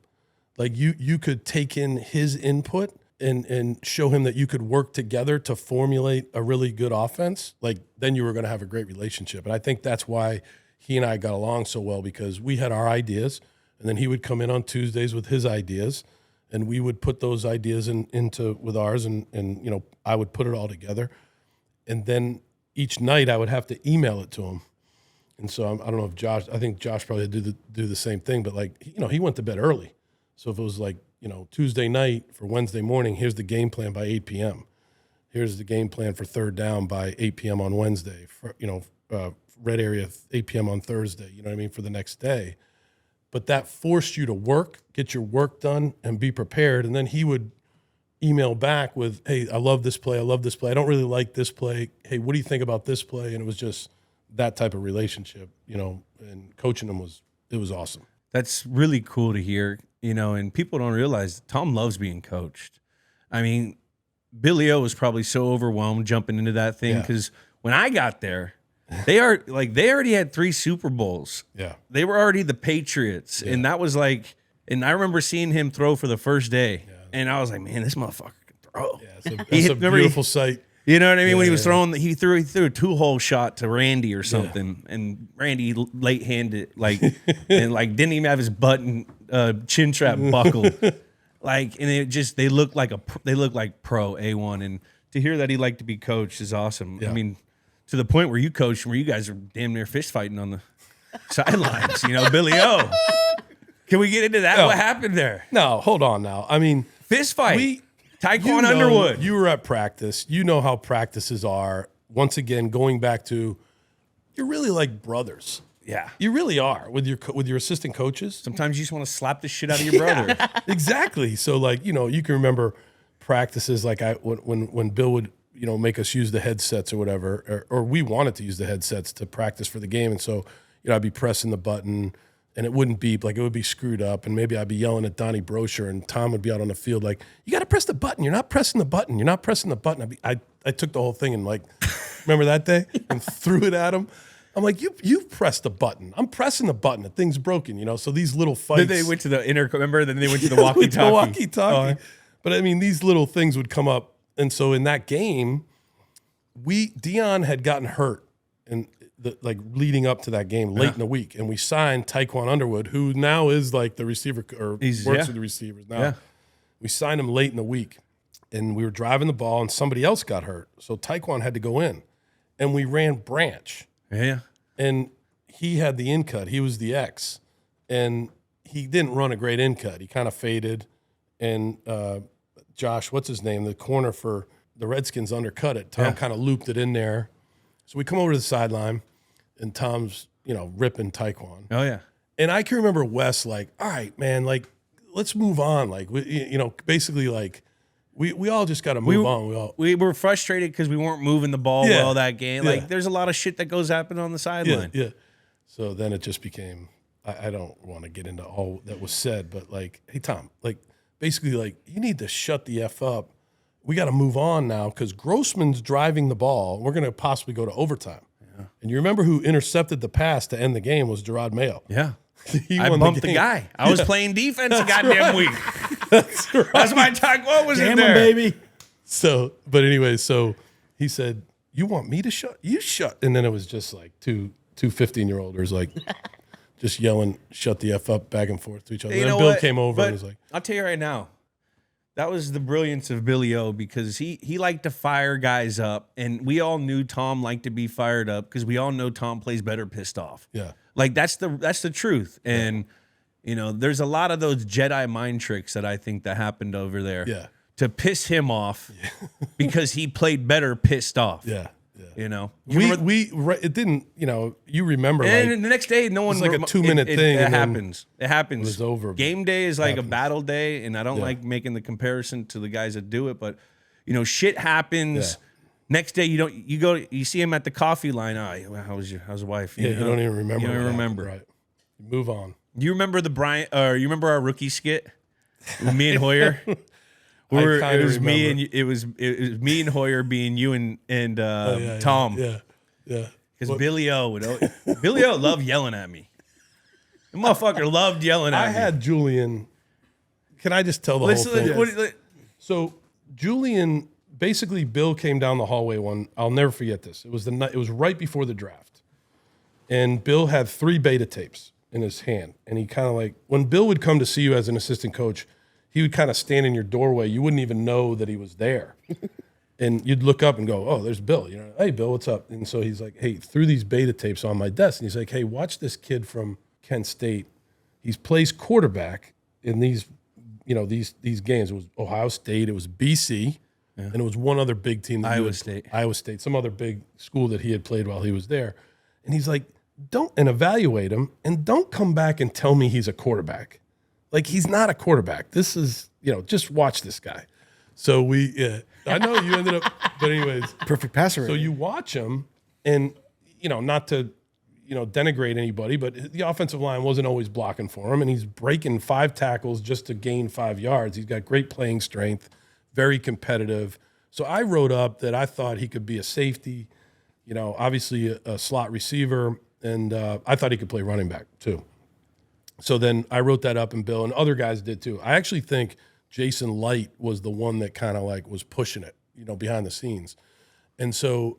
like you could take in his input and show him that you could work together to formulate a really good offense, like then you were going to have a great relationship. And I think that's why he and I got along so well, because we had our ideas, and then he would come in on Tuesdays with his ideas, and we would put those ideas with ours, and I would put it all together. And then each night I would have to email it to him. And so I don't know if I think Josh probably do the same thing, but like, he went to bed early. So if it was like, Tuesday night for Wednesday morning, here's the game plan by 8 p.m. Here's the game plan for third down by 8 p.m. on Wednesday, for, red area 8 p.m. on Thursday, for the next day. But that forced you to work, get your work done, and be prepared. And then he would email back with, hey, I love this play. I don't really like this play. Hey, what do you think about this play? And it was just that type of relationship, and coaching him was awesome. That's really cool to hear, and people don't realize Tom loves being coached. I mean, Billy O was probably so overwhelmed jumping into that thing, because when I got there, they already had 3 Super Bowls. Yeah. They were already the Patriots. Yeah. And that was like, and I remember seeing him throw for the first day. Yeah. And I was like, man, this motherfucker can throw. Yeah, it's a beautiful sight. You know what I mean? When he was throwing, he threw a 2-hole shot to Randy or something, and Randy late handed and didn't even have his button chin strap buckled, and they look like pro A1. And to hear that he liked to be coached is awesome. Yeah. I mean, to the point where you coached, where you guys are damn near fist fighting on the sidelines. Billy O. Can we get into that? No. What happened there? No, hold on now. I mean, fist fight. Taekwondo Underwood. You were at practice. You know how practices are. Once again, going back to, you're really like brothers. Yeah. You really are with your assistant coaches. Sometimes you just want to slap the shit out of your brother. Exactly. So like, you can remember practices like when Bill would, make us use the headsets or whatever, or we wanted to use the headsets to practice for the game. And so, I'd be pressing the button and it wouldn't beep, like it would be screwed up. And maybe I'd be yelling at Donnie Brosher and Tom would be out on the field like, you got to press the button. You're not pressing the button. You're not pressing the button. I took the whole thing and like, remember that day? And threw it at him. I'm like, you pressed the button. I'm pressing the button. The thing's broken, So these little fights. Then they went to the intercom. Remember? Then they went to the walkie-talkie. The walkie-talkie. But I mean, these little things would come up. And so in that game, Dion had gotten hurt and leading up to that game late in the week. And we signed Tyquan Underwood, who now is like the receiver or works with the receivers now. Yeah. We signed him late in the week. And we were driving the ball and somebody else got hurt. So Tyquan had to go in. And we ran Branch. Yeah. And he had the in cut. He was the X. And he didn't run a great in cut. He kind of faded. And Josh, what's his name? The corner for the Redskins undercut it. Tom kind of looped it in there. So we come over to the sideline, and Tom's, ripping Tyquan. Oh, yeah. And I can remember Wes like, all right, man, like, let's move on. Like, basically like, we all just got to move on. We were frustrated because we weren't moving the ball well that game. Yeah. Like, there's a lot of shit that goes happen on the sideline. Yeah. So then it just became, I don't want to get into all that was said, but like, hey, Tom, like, basically like, you need to shut the F up. We got to move on now because Grossman's driving the ball. We're going to possibly go to overtime. Yeah. And you remember who intercepted the pass to end the game was Jerod Mayo. Yeah. I bumped the guy. I was playing defense a goddamn week. That's right. That's my time. What was Damn in there? baby. So, but anyway, so he said, you want me to shut? You shut. And then it was just like two 15-year-olders like just yelling, shut the F up back and forth to each other. And Bill came over and was like. I'll tell you right now, that was the brilliance of Billy O because he liked to fire guys up. And we all knew Tom liked to be fired up because we all know Tom plays better pissed off. Yeah. Like that's the truth. And there's a lot of those Jedi mind tricks that I think that happened over there. Yeah. To piss him off because he played better pissed off. Yeah. It didn't, you remember. And like, the next day, no one. It's like a 2-minute thing. It happens. It happens. It was over. Game day is like a battle day, and I don't like making the comparison to the guys that do it, but shit happens. Yeah. Next day, you see him at the coffee line. Oh, how's the wife? You don't even remember. You don't remember. Right. Move on. You remember you remember our rookie skit? Me and Hoyer. It was me and Hoyer being you and Tom. Yeah. Because Billy O loved yelling at me. The motherfucker loved yelling at me. I had Julian. Can I just tell the whole thing? So Julian, basically, Bill came down the hallway one. I'll never forget this. It was right before the draft, and Bill had 3 beta tapes in his hand, and he kind of like when Bill would come to see you as an assistant coach, he would kind of stand in your doorway. You wouldn't even know that he was there. And you'd look up and go, oh, there's Bill. Hey, Bill, what's up? And so he's like, hey, threw these beta tapes on my desk. And he's like, hey, watch this kid from Kent State. He plays quarterback in these games. It was Ohio State. It was BC. Yeah. And it was one other big team. Iowa State, some other big school that he had played while he was there. And he's like, don't evaluate him and don't come back and tell me he's a quarterback. Like, he's not a quarterback. This is, just watch this guy. So I know you ended up, but anyways. Perfect passer. So you watch him and, not to, denigrate anybody, but the offensive line wasn't always blocking for him. And he's breaking 5 tackles just to gain 5 yards. He's got great playing strength, very competitive. So I wrote up that I thought he could be a safety, obviously a slot receiver. And I thought he could play running back too. So then I wrote that up, and Bill and other guys did too. I actually think Jason Light was the one that kind of like was pushing it, behind the scenes. And so,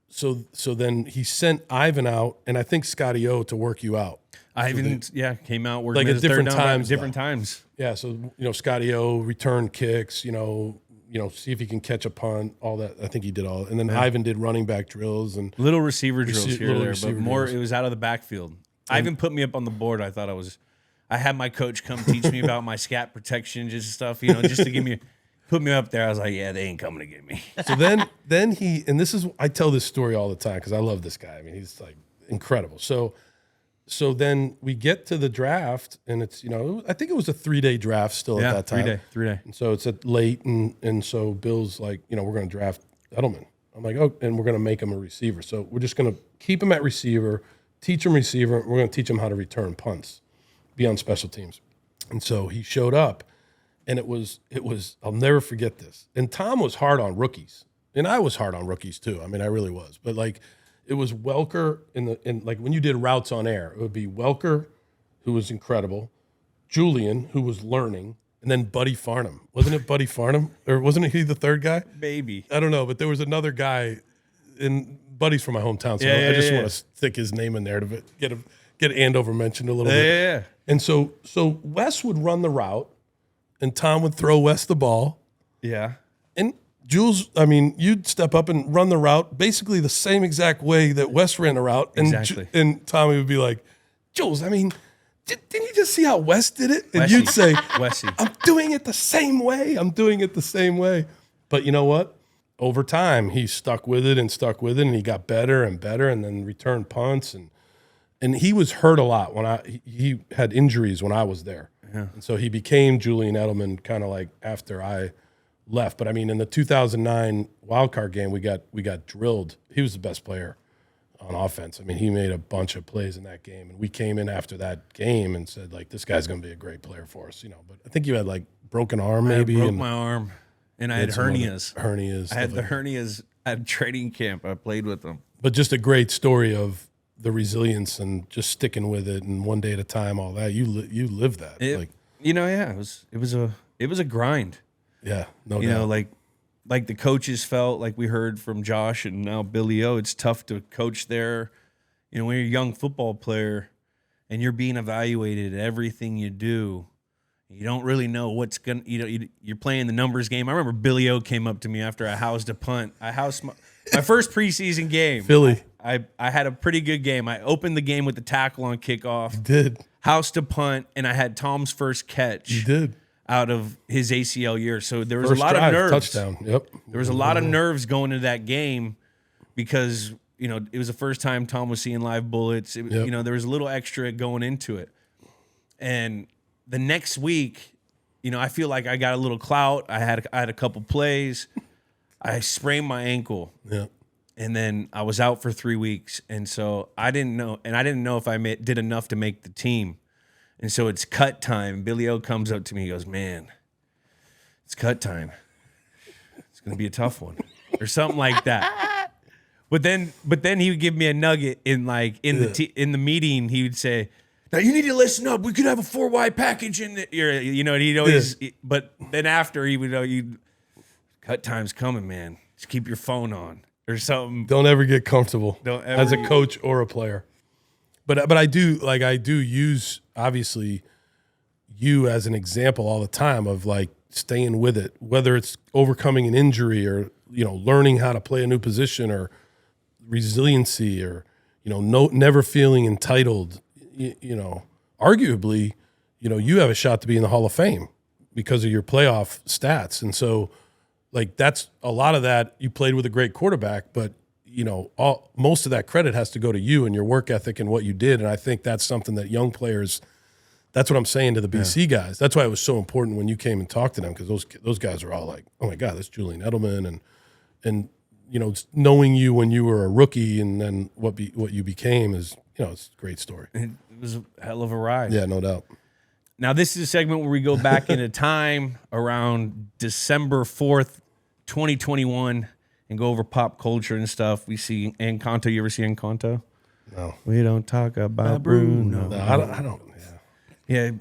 so then he sent Ivan out, and I think Scotty O to work you out. Ivan, came out working like at different times. Different times. Yeah. So Scotty O return kicks, see if he can catch a punt, all that. I think he did all. And then Ivan did running back drills and little receiver drills here and there, but more it was out of the backfield. Ivan put me up on the board. I had my coach come teach me about my scat protection, just stuff, just to put me up there. I was like, yeah, they ain't coming to get me. So then I tell this story all the time because I love this guy. I mean, he's like, incredible. So then we get to the draft, and it's, I think it was a 3-day draft still at that time. 3-day. And so it's at late, and so Bill's like, we're going to draft Edelman. I'm like, oh, and we're going to make him a receiver. So we're just going to keep him at receiver, teach him receiver. We're going to teach him how to return punts, be on special teams. And so he showed up, and it was. I'll never forget this. And Tom was hard on rookies, and I was hard on rookies too. I mean, I really was. But like, it was Welker in like when you did routes on air, it would be Welker, who was incredible, Julian, who was learning, and then Buddy Farnham. Wasn't it Buddy Farnham? Or wasn't he the third guy? Maybe. I don't know, but there was another guy, and Buddy's from my hometown, so I just want to stick his name in there to get Andover mentioned a little bit. Yeah. And so Wes would run the route, and Tom would throw Wes the ball. Yeah. And Jules, I mean, you'd step up and run the route basically the same exact way that Wes ran the route. And, Exactly. And Tommy would be like, Jules, I mean, didn't you just see how Wes did it? And Wessie. you'd say, Wessie. I'm doing it the same way. But you know what? Over time, he stuck with it, and he got better and better, and then returned punts. And he was hurt a lot he had injuries when I was there. Yeah. And so he became Julian Edelman kind of like after I left. But I mean, in the 2009 wildcard game, we got drilled. He was the best player on offense. I mean, he made a bunch of plays in that game, and we came in after that game and said, like, this guy's going to be a great player for us, But I think you had like broken arm maybe. I broke my arm, and I had hernias. Hernias. I had the hernias at training camp. I played with them. But just a great story of the resilience and just sticking with it, and one day at a time, all that. You live that. It was a grind. Yeah, no doubt. Like the coaches felt, like we heard from Josh and now Billy O, it's tough to coach there. When you're a young football player and you're being evaluated at everything you do, you don't really know what's going to, you're playing the numbers game. I remember Billy O came up to me after I housed a punt. I housed my first preseason game. Philly. I had a pretty good game. I opened the game with the tackle on kickoff. You did. Housed a punt, and I had Tom's first catch. You did. Out of his ACL year. So there was First a lot drive, of nerves. Touchdown. Yep. There was a lot of nerves going into that game because, it was the first time Tom was seeing live bullets. There was a little extra going into it. And the next week, I feel like I got a little clout. I had a couple plays. I sprained my ankle. Yeah. And then I was out for 3 weeks. And so I didn't know if I did enough to make the team. And so it's cut time. Billy O comes up to me. He goes, "Man, it's cut time. It's going to be a tough one," or something like that. But then he would give me a nugget in the meeting. He would say, "Now you need to listen up. We could have a 4-wide package in the," and he'd always. But then after he would, cut time's coming, man. Just keep your phone on or something. Don't ever get comfortable as a coach or a player. But I do use, obviously, you as an example all the time of like staying with it, whether it's overcoming an injury or learning how to play a new position or resiliency or never feeling entitled. Arguably, you have a shot to be in the Hall of Fame because of your playoff stats, and so like that's a lot of that. You played with a great quarterback, but most of that credit has to go to you and your work ethic and what you did. And I think that's something that young players, that's what I'm saying to the BC guys. That's why it was so important when you came and talked to them, because those guys are all like, oh my God, that's Julian Edelman. And knowing you when you were a rookie and then what you became is, it's a great story. It was a hell of a ride. Yeah, no doubt. Now, this is a segment where we go back in a time around December 4th, 2021. And go over pop culture and stuff. We see Encanto. You ever see Encanto? No. We don't talk about Bruno. No, I don't. Yeah.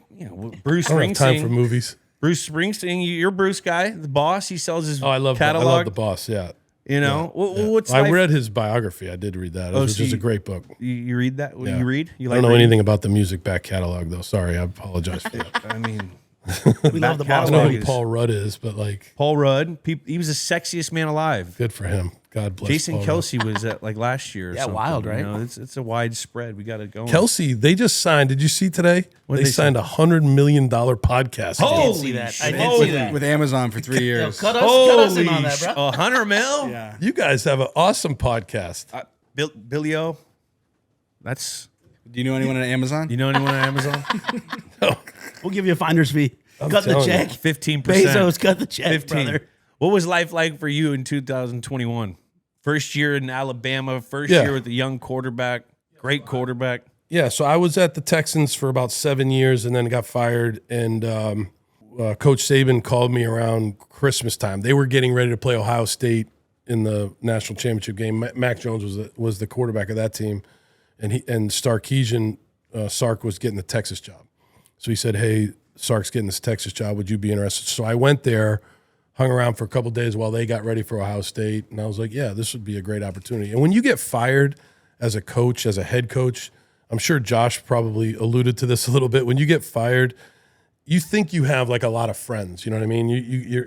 Bruce I don't Springsteen. have time for movies. Bruce Springsteen, you're Bruce guy, the boss. He sells his catalog. I love the boss. Yeah. What's I read his biography. I did read that. It was just a great book. You read that? Yeah. You read? You I don't know anything about the music back catalog though. Sorry, I apologize for that. I mean. We love the boss. I don't know who Paul Rudd is, but like Paul Rudd, he was the sexiest man alive. Good for him. God bless. Jason Paul Kelsey was at like last year. Or something. Wild, right? It's a widespread. We got to go. Kelsey, they just signed. Did you see today? They signed $100 million podcast. Holy I shit. did see that. With Amazon for 3 years. Cut us in on that, bro. 100 mil? Yeah. You guys have an awesome podcast. Billy O, That's. Do you know anyone at Amazon? You know anyone at Amazon? We'll give you a finder's fee. Cut the telling you. check. 15%. Bezos, cut the check, 15. brother. What was life like for you in 2021? First year in Alabama, first Yeah. year with a young quarterback, great quarterback. Yeah, so I was at the Texans for about 7 years and then got fired. And Coach Saban called me around Christmas time. They were getting ready to play Ohio State in the national championship game. Mac Jones was the quarterback of that team, and Sark was getting the Texas job. So he said, "Hey, Sark's getting this Texas job. Would you be interested?" So I went there, hung around for a couple of days while they got ready for Ohio State, and I was like, "Yeah, this would be a great opportunity." And when you get fired as a coach, as a head coach, I'm sure Josh probably alluded to this a little bit. When you get fired, you think you have like a lot of friends. You know what I mean?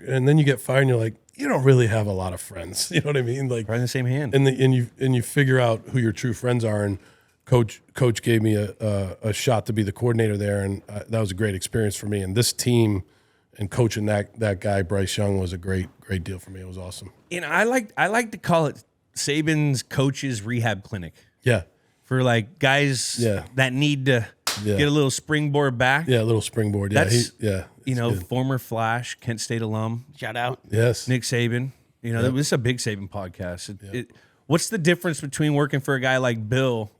And then you get fired, and you're like, you don't really have a lot of friends. You know what I mean? Like Right in the same hand. and you figure out who your true friends are. And coach gave me a shot to be the coordinator there, and that was a great experience for me. And this team and coaching that guy Bryce Young was a great deal for me. It was awesome. And I like to call it Saban's coaches rehab clinic Yeah, for like guys Yeah. that need to Yeah. get a little springboard back. yeah, a little springboard. Yeah, That's- yeah. You it's know, good. former Flash, Kent State alum, Shout out. Yes, Nick Saban. You know, this is a big Saban podcast. What's the difference between working for a guy like Bill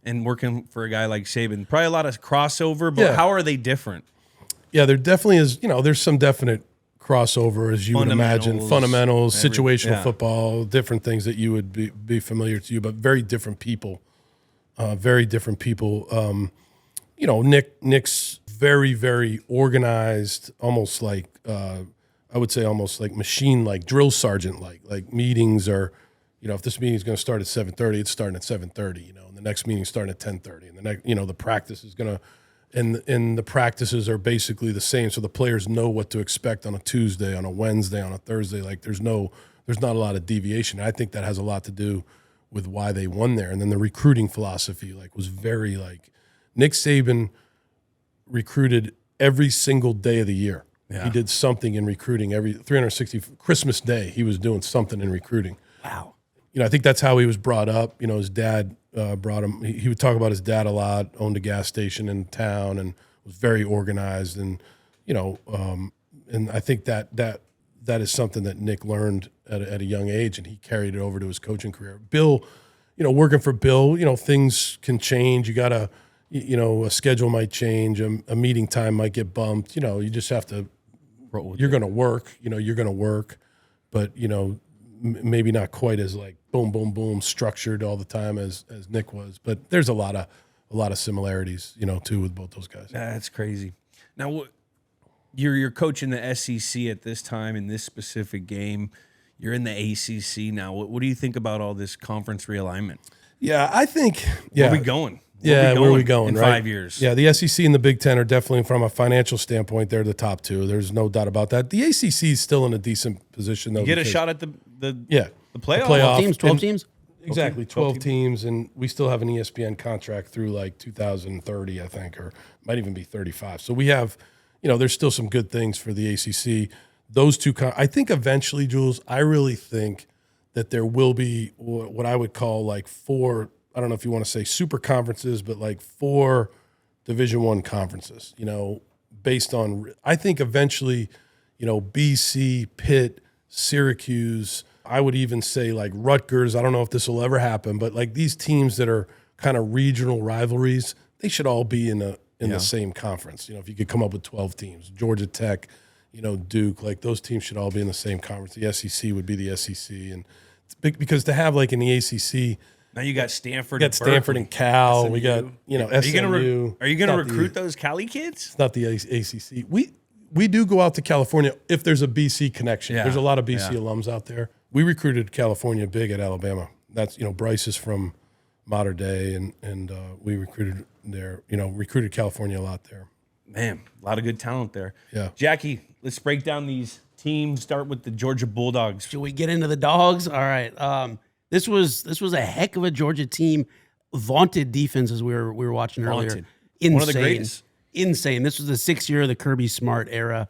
and working for a guy like Saban? Probably a lot of crossover, but Yeah. how are they different? Yeah, there definitely is. You know, there's some definite crossover, as you would imagine. Fundamentals, situational yeah. football, different things that you would be familiar to you, but very different people. Very different people. You know, Nick's very, very organized, almost like I would say almost like machine, like drill sergeant, like meetings are. You know, if this meeting is going to start at 7:30, it's starting at 7:30. You know, and the next meeting is starting at 10:30, and the next, you know, the practice is going to. And the practices are basically the same, so the players know what to expect on a Tuesday, on a Wednesday, on a Thursday. Like there's not a lot of deviation. I think that has a lot to do with why they won there. And then the recruiting philosophy was very Nick Saban recruited every single day of the year. Yeah. He did something in recruiting every 360 Christmas Day. He was doing something in recruiting. Wow. You know, I think that's how he was brought up. You know, his dad brought him. He would talk about his dad a lot. Owned a gas station in town and was very organized. And you know, and I think that is something that Nick learned at a young age, and he carried it over to his coaching career. Bill, you know, working for Bill, you know, things can change. You gotta, you know, a schedule might change. A meeting time might get bumped. You know, you just have to. You're going to work. You know, you're going to work, but you know. Maybe not quite as boom, boom, boom structured all the time as Nick was, but there's a lot of similarities, you know, too, with both those guys. That's crazy. Now, you're coaching the SEC at this time in this specific game. You're in the ACC now. What do you think about all this conference realignment? Yeah, I think. Yeah, Where are we going? Where are we going? in right? 5 years? Yeah, the SEC and the Big Ten are definitely, from a financial standpoint, they're the top two. There's no doubt about that. The ACC is still in a decent position, though. You get a shot at the yeah the playoff. 12 teams? Exactly, 12 teams, and we still have an ESPN contract through 2030, I think, or might even be 35. So we have, you know, there's still some good things for the ACC. Those two, I think eventually, Jules, I really think that there will be what I would call four, I don't know if you want to say super conferences, but 4 Division I conferences, you know, based on, I think eventually, you know, BC, Pitt, Syracuse, I would even say Rutgers. I don't know if this will ever happen, but these teams that are kind of regional rivalries, they should all be in the same conference. You know, if you could come up with 12 teams, Georgia Tech, you know, Duke, those teams should all be in the same conference. The SEC would be the SEC, and because to have in the ACC, now you got Stanford. we got Stanford and Cal. SMU. We got Are you SMU. gonna recruit those Cali kids? It's not the ACC. We do go out to California if there's a BC connection. Yeah. There's a lot of BC alums out there. We recruited California big at Alabama. That's, you know, Bryce is from Mater Dei, and we recruited there. You know, recruited California a lot there. Man, a lot of good talent there. Yeah. Jackie, let's break down these teams. Start with the Georgia Bulldogs. Should we get into the dogs? All right. This was a heck of a Georgia team. Vaunted defense, as we were watching earlier. Vaunted. Insane. One of the greatest. Insane. This was the 6th year of the Kirby Smart era.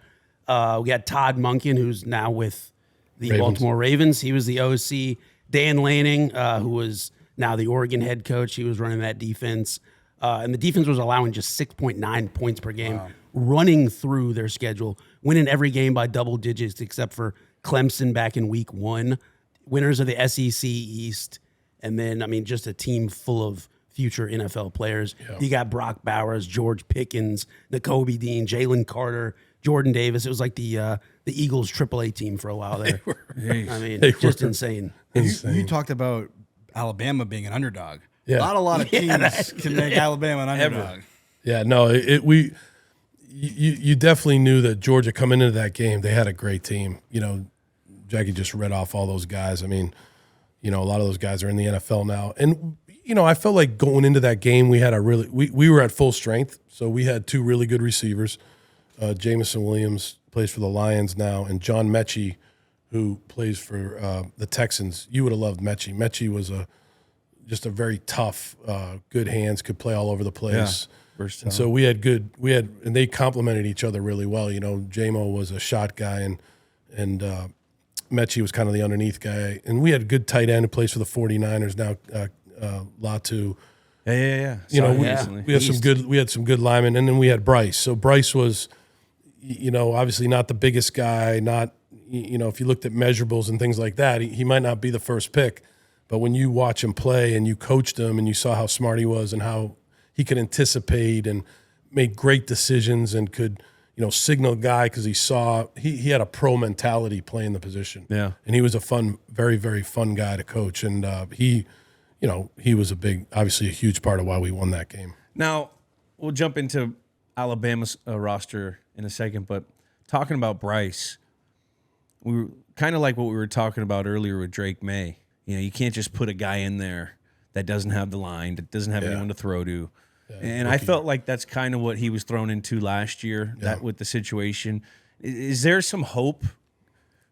We got Todd Monken, who's now with the Ravens. Baltimore Ravens. He was the OC. Dan Lanning, who was now the Oregon head coach. He was running that defense. And the defense was allowing just 6.9 points per game, running through their schedule, winning every game by double digits except for Clemson back in week 1. Winners of the SEC East. And then, I mean, just a team full of future NFL players. Yeah. You got Brock Bowers, George Pickens, Nakobe Dean, Jalen Carter, Jordan Davis. It was like the Eagles AAA team for a while there. I mean, just insane. You talked about Alabama being an underdog. Yeah. Not a lot of teams can make Alabama an underdog. Yeah, no, you definitely knew that Georgia coming into that game, they had a great team. You know, Jackie just read off all those guys. I mean, you know, a lot of those guys are in the NFL now. And, you know, I felt like going into that game, we were at full strength. So we had 2 really good receivers. Jamison Williams plays for the Lions now, and John Mechie, who plays for the Texans. You would have loved Mechie. Mechie was just a very tough, good hands, could play all over the place. Yeah, and so and they complemented each other really well. You know, J-Mo was a shot guy, and Mechie was kind of the underneath guy. And we had a good tight end who plays for the 49ers now, Latu. Yeah. You know, we had some good linemen, and then we had Bryce. So Bryce was, you know, obviously not the biggest guy, not, you know, if you looked at measurables and things like that, he might not be the first pick. But when you watch him play and you coached him and you saw how smart he was and how he could anticipate and make great decisions and could, you know, signal a guy because he had a pro mentality playing the position. Yeah. And he was a very, very fun guy to coach. And he was obviously a huge part of why we won that game. Now, we'll jump into Alabama's roster in a second, but talking about Bryce, we were kind of like what we were talking about earlier with Drake May. You know, you can't just put a guy in there that doesn't have the line, that doesn't have anyone to throw to. Yeah, and I felt like that's kind of what he was thrown into last year, that with the situation. Is there some hope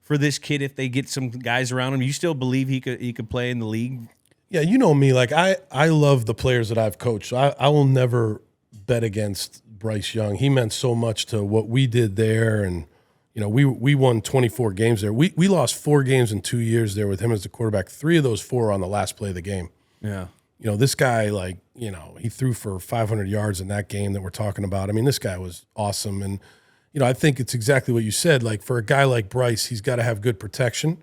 for this kid if they get some guys around him? You still believe he could play in the league? Yeah, you know me. Like, I love the players that I've coached. So I will never bet against Bryce Young. He meant so much to what we did there, and you know, we won 24 games there. We lost 4 games in 2 years there with him as the quarterback. 3 of those 4 were on the last play of the game. Yeah. You know, this guy, like, you know, he threw for 500 yards in that game that we're talking about. I mean, this guy was awesome. And, you know, I think it's exactly what you said. Like, for a guy like Bryce, he's got to have good protection.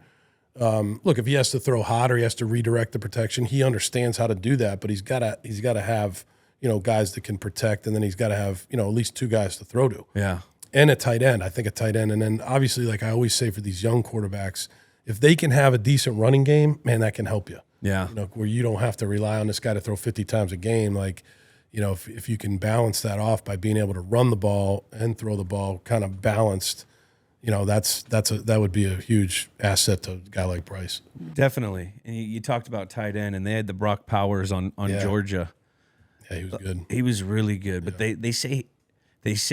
Look, if he has to throw hot or he has to redirect the protection, he understands how to do that. But he's got to have, you know, guys that can protect, and then he's got to have, you know, at least 2 guys to throw to. Yeah. And a tight end. I think a tight end. And then obviously, like I always say for these young quarterbacks, if they can have a decent running game, man, that can help you. Yeah. You know, where you don't have to rely on this guy to throw 50 times a game. Like, you know, if you can balance that off by being able to run the ball and throw the ball kind of balanced, you know, that would be a huge asset to a guy like Bryce. Definitely. And you talked about tight end, and they had the Brock Powers on Georgia. Yeah, he was good. He was really good. But they say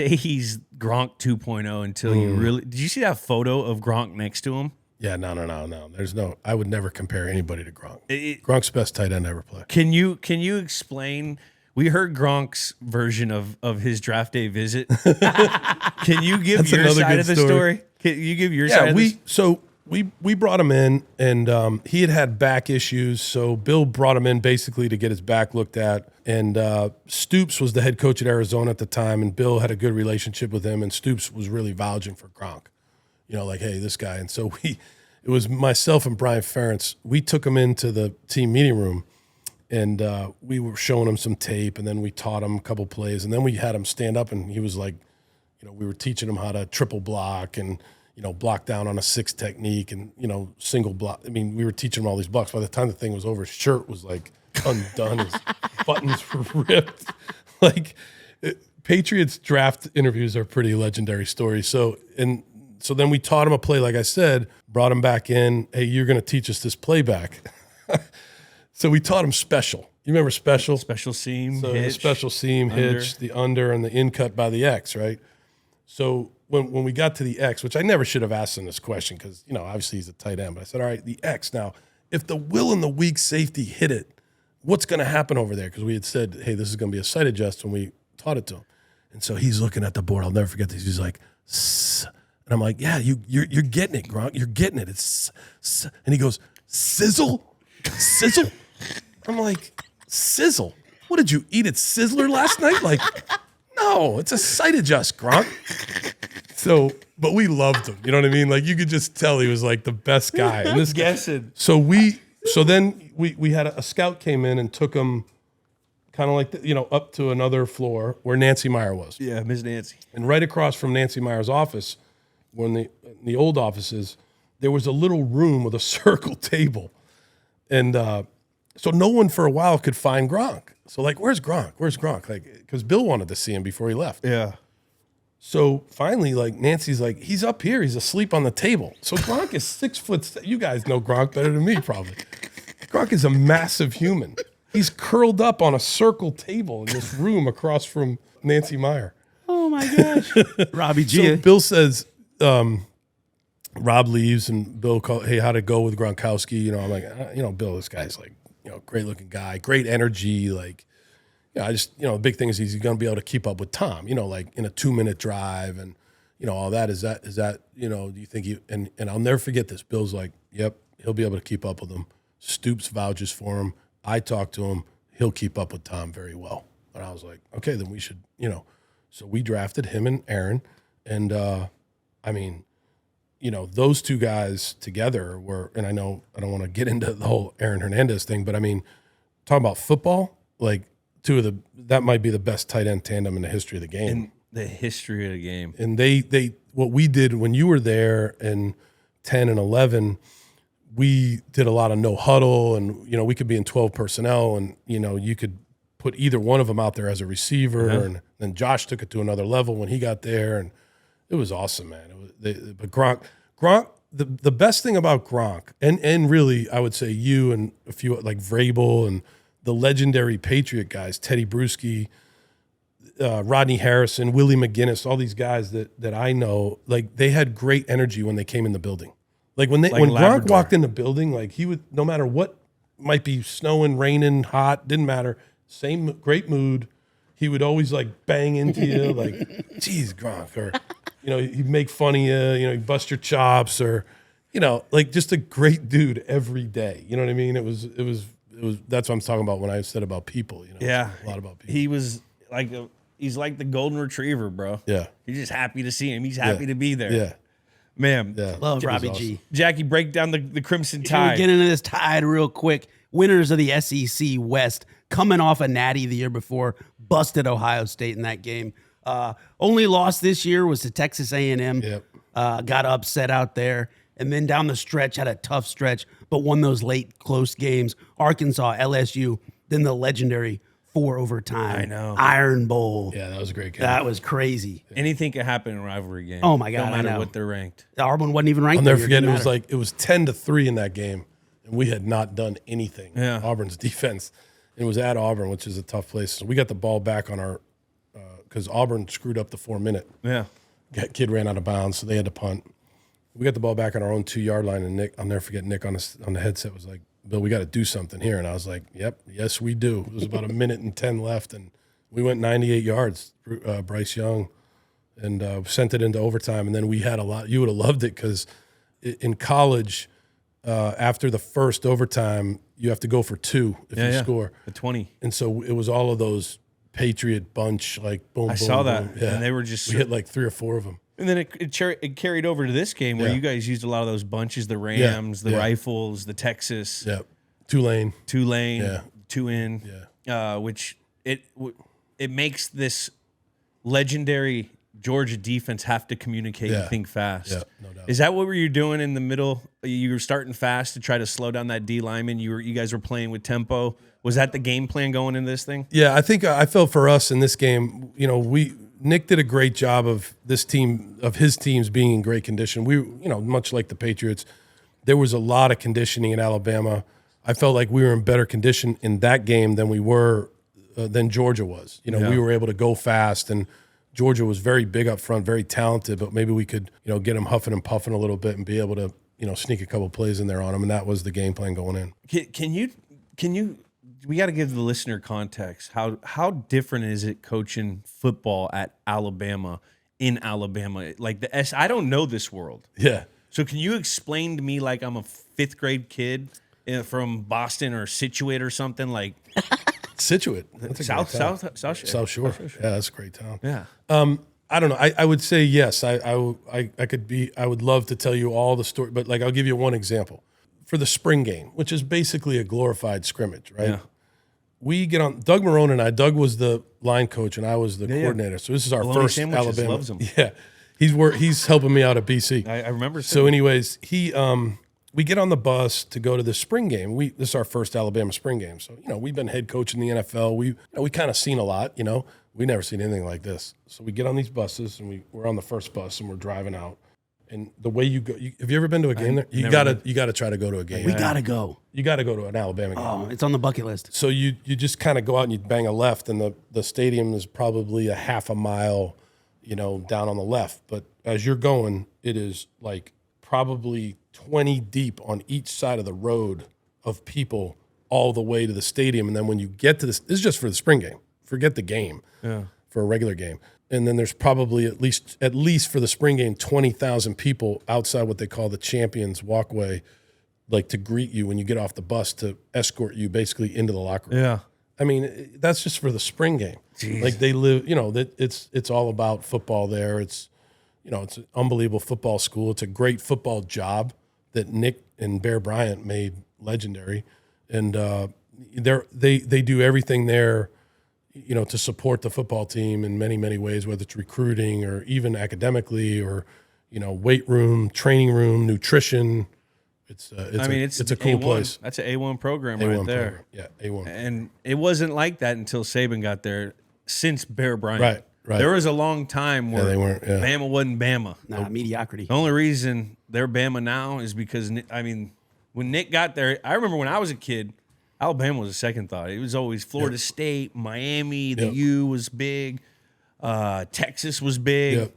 he's Gronk 2.0 until you really – did you see that photo of Gronk next to him? Yeah, no. I would never compare anybody to Gronk. Gronk's best tight end ever played. Can you explain – we heard Gronk's version of his draft day visit. Can you give your side of the story? Can you give your side of the story? So we brought him in, and he had back issues, so Bill brought him in basically to get his back looked at. And Stoops was the head coach at Arizona at the time, and Bill had a good relationship with him, and Stoops was really vouching for Gronk. You know, like, hey, this guy. And so it was myself and Brian Ferentz. We took him into the team meeting room, and we were showing him some tape, and then we taught him a couple plays, and then we had him stand up, and he was like, you know, we were teaching him how to triple block and, you know, block down on a 6 technique and, you know, single block. I mean, we were teaching him all these blocks. By the time the thing was over, his shirt was like undone. His buttons were ripped. Like, Patriots draft interviews are pretty legendary stories. So then we taught him a play, like I said, brought him back in. Hey, you're going to teach us this playback. So we taught him special. You remember special? Special seam, so hitch. The special seam, hitch, the under, and the in cut by the X, right? So when we got to the X, which I never should have asked him this question because, you know, obviously he's a tight end, but I said, all right, the X. Now, if the will and the weak safety hit it, what's going to happen over there? Because we had said, hey, this is going to be a sight adjust when we taught it to him. And so he's looking at the board. I'll never forget this. He's like, "Sss." And I'm like, yeah, you're getting it, Gronk. You're getting it. It's, and he goes, sizzle? Sizzle? I'm like, Sizzle? What did you eat at Sizzler last night? Like, no, it's a sight adjust, Gronk. So, but we loved him. You know what I mean? Like, you could just tell he was like the best guy. And this Guessing. So then we had a scout came in and took him kind of like, up to another floor where Nancy Meyer was. Yeah, Miss Nancy. And right across from Nancy Meyer's office, when the old offices, there was a little room with a circle table. And so no one for a while could find Gronk. So like, where's Gronk? Where's Gronk? Like, because Bill wanted to see him before he left. Yeah. So finally, like, Nancy's like, he's up here. He's asleep on the table. So Gronk is 6 foot. You guys know Gronk better than me, probably. Gronk is a massive human. He's curled up on a circle table in this room across from Nancy Meyer. Oh my gosh. Robbie G. So Bill says, Rob leaves and Bill calls, hey, how'd it go with Gronkowski? I'm like, Bill, this guy's like, great looking guy, great energy. Like, I just, the big thing is he's going to be able to keep up with Tom, like in a 2-minute drive and, all that. Is that, do you think and I'll never forget this. Bill's like, yep, he'll be able to keep up with him. Stoops vouches for him. I talked to him. He'll keep up with Tom very well. And I was like, okay, then we should, So we drafted him and Aaron. And, those two guys together were, and I know I don't want to get into the whole Aaron Hernandez thing, but talking about football, like that might be the best tight end tandem in the history of the game. In the history of the game. And they what we did when you were there in 10 and 11, we did a lot of no huddle and, we could be in 12 personnel and, you could put either one of them out there as a receiver. Uh-huh. And then Josh took it to another level when he got there. And it was awesome, man. But Gronk, the best thing about Gronk, and really I would say you and a few like Vrabel and the legendary Patriot guys, Teddy Bruschi, Rodney Harrison, Willie McGinnis, all these guys that I know, like they had great energy when they came in the building. Like when Gronk walked in the building, like he would, no matter what might be snowing, raining, hot, didn't matter, same great mood. He would always like bang into you, like, geez, Gronk, or he'd make fun of you, he'd bust your chops, or like just a great dude every day. You know what I mean? It was. That's what I'm talking about when I said about people. Yeah, a lot about people. He was like he's like the golden retriever, bro. Yeah, you're just happy to see him. He's happy to be there. Yeah. Man, Love Robbie G. Jackie, break down the Crimson Can Tide. we get into this Tide real quick? Winners of the SEC West, coming off a natty the year before, busted Ohio State in that game. Only loss this year was to Texas A&M. Yep. Got upset out there. And then down the stretch, had a tough stretch, but won those late close games. Arkansas, LSU, then the legendary 4 overtime. I know. Iron Bowl. Yeah, that was a great game. That was crazy. Anything can happen in a rivalry game. Oh, my God, No matter I know. what they're ranked. Auburn wasn't even ranked. I'll never that year, forget. didn't It was 10-3 in that game, and we had not done anything. Yeah. Auburn's defense. It was at Auburn, which is a tough place. So we got the ball back on our because Auburn screwed up the 4-minute. Yeah. Kid ran out of bounds, so they had to punt. We got the ball back on our own 2-yard line, and Nick, I'll never forget, Nick on the headset was like, Bill, we got to do something here. And I was like, yep, yes, we do. It was about 1:10 left, and we went 98 yards, Bryce Young, and sent it into overtime. And then we had a lot. You would have loved it because in college, after the first overtime, you have to go for 2 if you score. The 20. And so it was all of those Patriot bunch, like boom, I boom, saw that. boom. Yeah. And they were just we hit like 3 or 4 of them. And then it carried over to this game where you guys used a lot of those bunches, the Rams, the Rifles, the Texas. Yeah. Tulane. Yeah. 2 in. Yeah. Which it makes this legendary Georgia defense have to communicate and think fast. Yeah, no doubt. Is that what were you doing in the middle? You were starting fast to try to slow down that D lineman. You guys were playing with tempo. Was that the game plan going into this thing? Yeah, I think I felt for us in this game, Nick did a great job of his teams being in great condition. We, much like the Patriots, there was a lot of conditioning in Alabama. I felt like we were in better condition in that game than we were than Georgia was. We were able to go fast, and Georgia was very big up front, very talented, but maybe we could, get them huffing and puffing a little bit and be able to, sneak a couple plays in there on them, and that was the game plan going in. Can you? We got to give the listener context. How different is it coaching football at Alabama in Alabama? Like I don't know this world. Yeah. So can you explain to me like I'm a 5th grade kid from Boston or Scituate or something like Scituate. That's a South great town. South Shore. Yeah, that's a great town. Yeah. I don't know. I would say yes. I would love to tell you all the story, but like I'll give you one example. For the spring game, which is basically a glorified scrimmage, right? Yeah. We get on, Doug Marone and I, Doug was the line coach and I was the coordinator. So this is our Bologna first Sandwiches Alabama. loves him. Yeah. He's helping me out at BC. I remember. So anyways, we get on the bus to go to the spring game. This is our first Alabama spring game. So, we've been head coach in the NFL. We kind of seen a lot, we never seen anything like this. So we get on these buses and we're on the first bus and we're driving out. And the way you go, have you ever been to a game there? You gotta try to go to a game. We gotta go. You gotta go to an Alabama game. Oh, it's on the bucket list. So you just kind of go out and you bang a left, and the stadium is probably a half a mile, down on the left. But as you're going, it is like probably 20 deep on each side of the road of people all the way to the stadium. And then when you get to this is just for the spring game. Forget the game. Yeah. For a regular game. And then there's probably at least for the spring game, 20,000 people outside what they call the Champions Walkway, like to greet you when you get off the bus, to escort you basically into the locker room. Yeah. I mean, that's just for the spring game. Jeez. Like they live, it's all about football there. It's, it's an unbelievable football school. It's a great football job that Nick and Bear Bryant made legendary. And they do everything there, to support the football team in many, many ways, whether it's recruiting or even academically or, weight room, training room, nutrition. It's a cool A1. place. That's an A1 program A1 right there. program. Yeah, A1. And it wasn't like that until Saban got there, since Bear Bryant. Right. There was a long time where they weren't. Yeah. Bama wasn't Bama. Nah, mediocrity. The only reason they're Bama now is because, when Nick got there, I remember when I was a kid, Alabama was a second thought. It was always Florida State, Miami, the U was big, Texas was big,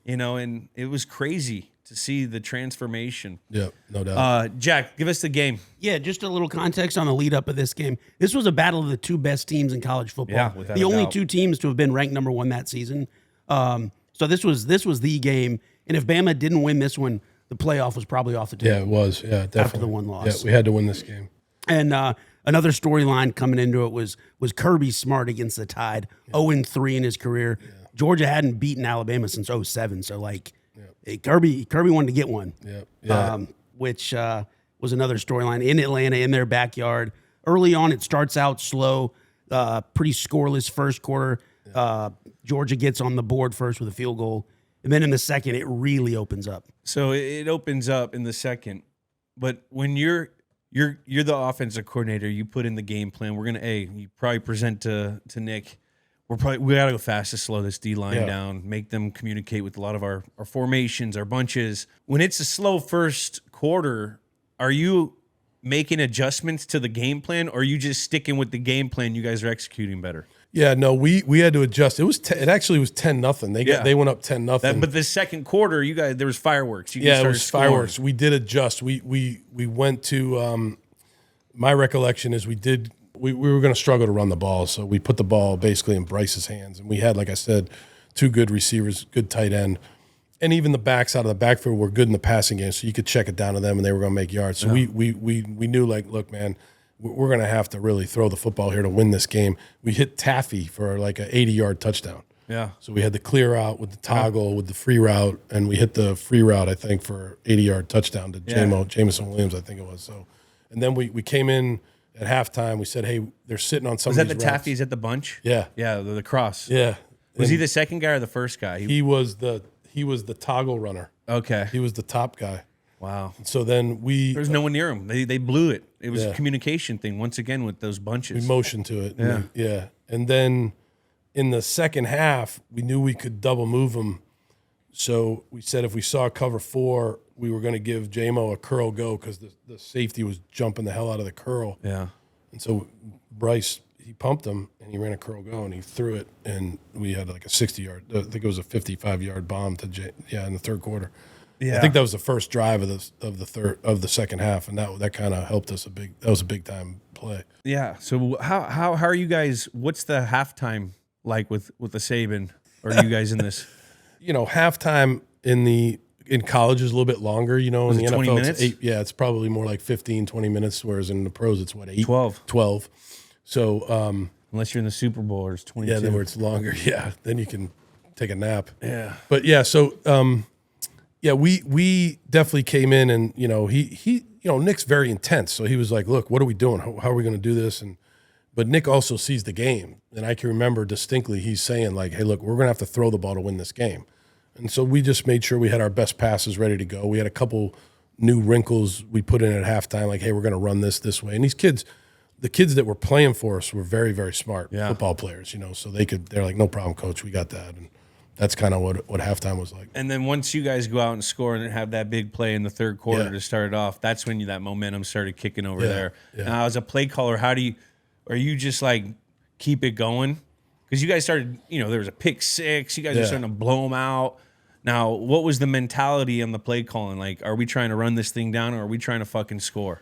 and it was crazy to see the transformation. Yeah, no doubt. Jack, give us the game. Yeah, just a little context on the lead up of this game. This was a battle of the two best teams in college football. Yeah, without the a only doubt. two teams to have been ranked number one that season. So this was the game. And if Bama didn't win this one, the playoff was probably off the table. Yeah, it was. Yeah, definitely. After the one loss. Yeah, we had to win this game. And another storyline coming into it was Kirby Smart against the Tide, 0-3 in his career. Yeah. Georgia hadn't beaten Alabama since 2007, so Kirby wanted to get one. Yeah. Which was another storyline in Atlanta, in their backyard. Early on, it starts out slow, pretty scoreless first quarter. Georgia gets on the board first with a field goal, and then in the second, it really opens up. So it opens up in the second, but when you're the offensive coordinator, you put in the game plan. You probably present to Nick. We got to go fast to slow this D line down, make them communicate with a lot of our formations, our bunches. When it's a slow first quarter, are you making adjustments to the game plan, or are you just sticking with the game plan? You guys are executing better. Yeah, no, we had to adjust. It actually was 10-0. They went up 10-0. But the second quarter, you guys, there was fireworks. It was fireworks. We did adjust. We went to. My recollection is we were going to struggle to run the ball, so we put the ball basically in Bryce's hands, and we had, like I said, two good receivers, good tight end, and even the backs out of the backfield were good in the passing game, so you could check it down to them, and they were going to make yards. So we knew, like, look, man, we're going to have to really throw the football here to win this game. We hit Taffy for like an 80-yard touchdown. Yeah. So we had the clear out with the toggle with the free route, and we hit the free route, I think, for 80-yard touchdown to Jameson Williams, I think it was. So, and then we came in at halftime. We said, hey, they're sitting on some of these Was that the routes. Taffies at the bunch? Yeah. Yeah, the cross. Yeah. Was he the second guy or the first guy? He was the toggle runner. Okay. He was the top guy. Wow. So then There was no one near him. They blew it. It was Yeah. a communication thing once again with those bunches. we motioned to it. Yeah. And then in the second half, we knew we could double move them. So we said if we saw cover 4, we were going to give JMO a curl go because the safety was jumping the hell out of the curl. Yeah. And so Bryce, he pumped him and he ran a curl go and he threw it, and we had like a 60-yard. I think it was a 55-yard bomb in the third quarter. Yeah. I think that was the first drive of the second half, and that kind of helped us That was a big time play. Yeah. So how are you guys? What's the halftime like with the Saban? Or are you guys in this? Halftime in the in college is a little bit longer, in the it 20 NFL, minutes? it's 8. Yeah, it's probably more like 15, 20 minutes, whereas in the pros, it's what, 8? 12. 12. So, Unless you're in the Super Bowl or it's 22. yeah, then where it's longer. Yeah, then you can take a nap. Yeah. But yeah, so we definitely came in, and he Nick's very intense, so he was like, "Look, what are we doing? How are we going to do this?" But Nick also sees the game, and I can remember distinctly he's saying like, "Hey, look, we're going to have to throw the ball to win this game," and so we just made sure we had our best passes ready to go. We had a couple new wrinkles we put in at halftime, like, "Hey, we're going to run this way," and these kids. The kids that were playing for us were very, very smart football players, so they're like, "No problem, coach, we got that." And that's kind of what halftime was like. And then once you guys go out and score and have that big play in the third quarter to start it off, that's when that momentum started kicking over there. Yeah. Now, as a play caller, are you just like keep it going? Because you guys started, there was a pick six. You guys are starting to blow them out. Now, what was the mentality on the play calling? Like, are we trying to run this thing down, or are we trying to fucking score?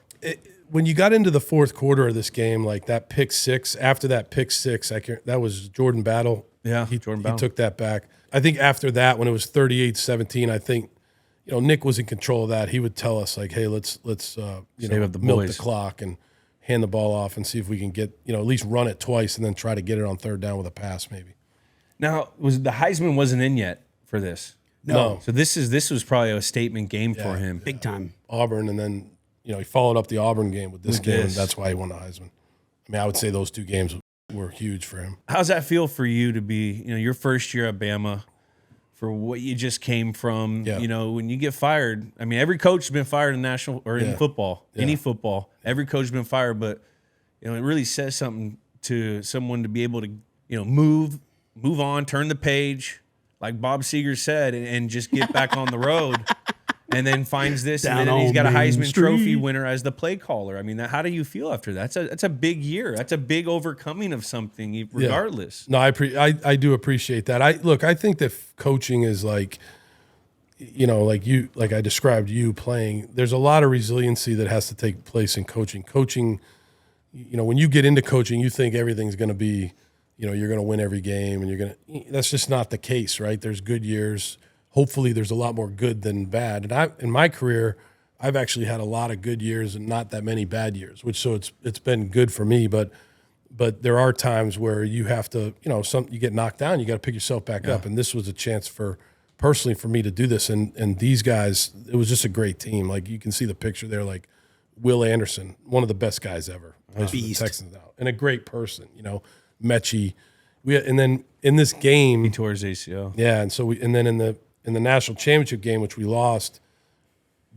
When you got into the fourth quarter of this game, like that pick six, after that pick six, that was Jordan Battle. Yeah, Jordan Battle. He took that back. I think after that, when it was 38-17, I think, Nick was in control of that. He would tell us like, "Hey, let's milk the clock and hand the ball off and see if we can get, at least run it twice and then try to get it on third down with a pass maybe." Now, the Heisman wasn't in yet for this? No. So this was probably a statement game for him. Big time. Auburn, and then he followed up the Auburn game with this game, and that's why he won the Heisman. I mean, I would say those two games were huge for him. How's that feel for you to be, your first year at Bama, for what you just came from? When you get fired, I mean, every coach has been fired in national or in football, any football. Every coach has been fired, but it really says something to someone to be able to, move on, turn the page, like Bob Seger said, and just get back on the road. And then finds this, and then he's got a Heisman Trophy winner as the play caller. I mean, how do you feel after that? That's a big year. That's a big overcoming of something, regardless. No, I do appreciate that. I think that coaching is like, like I described you playing. There's a lot of resiliency that has to take place in coaching. Coaching, when you get into coaching, you think everything's going to be, you're going to win every game, and that's just not the case, right? There's good years. Hopefully there's a lot more good than bad. And in my career, I've actually had a lot of good years and not that many bad years, so it's been good for me. But there are times where you have to, you get knocked down, you got to pick yourself back up. And this was a chance personally for me to do this. And these guys, it was just a great team. Like you can see the picture there, like Will Anderson, one of the best guys ever. Plays for the Texans now, and a great person, Mechie. And then in this game, he tore his ACL. Yeah, and so then in the national championship game, which we lost,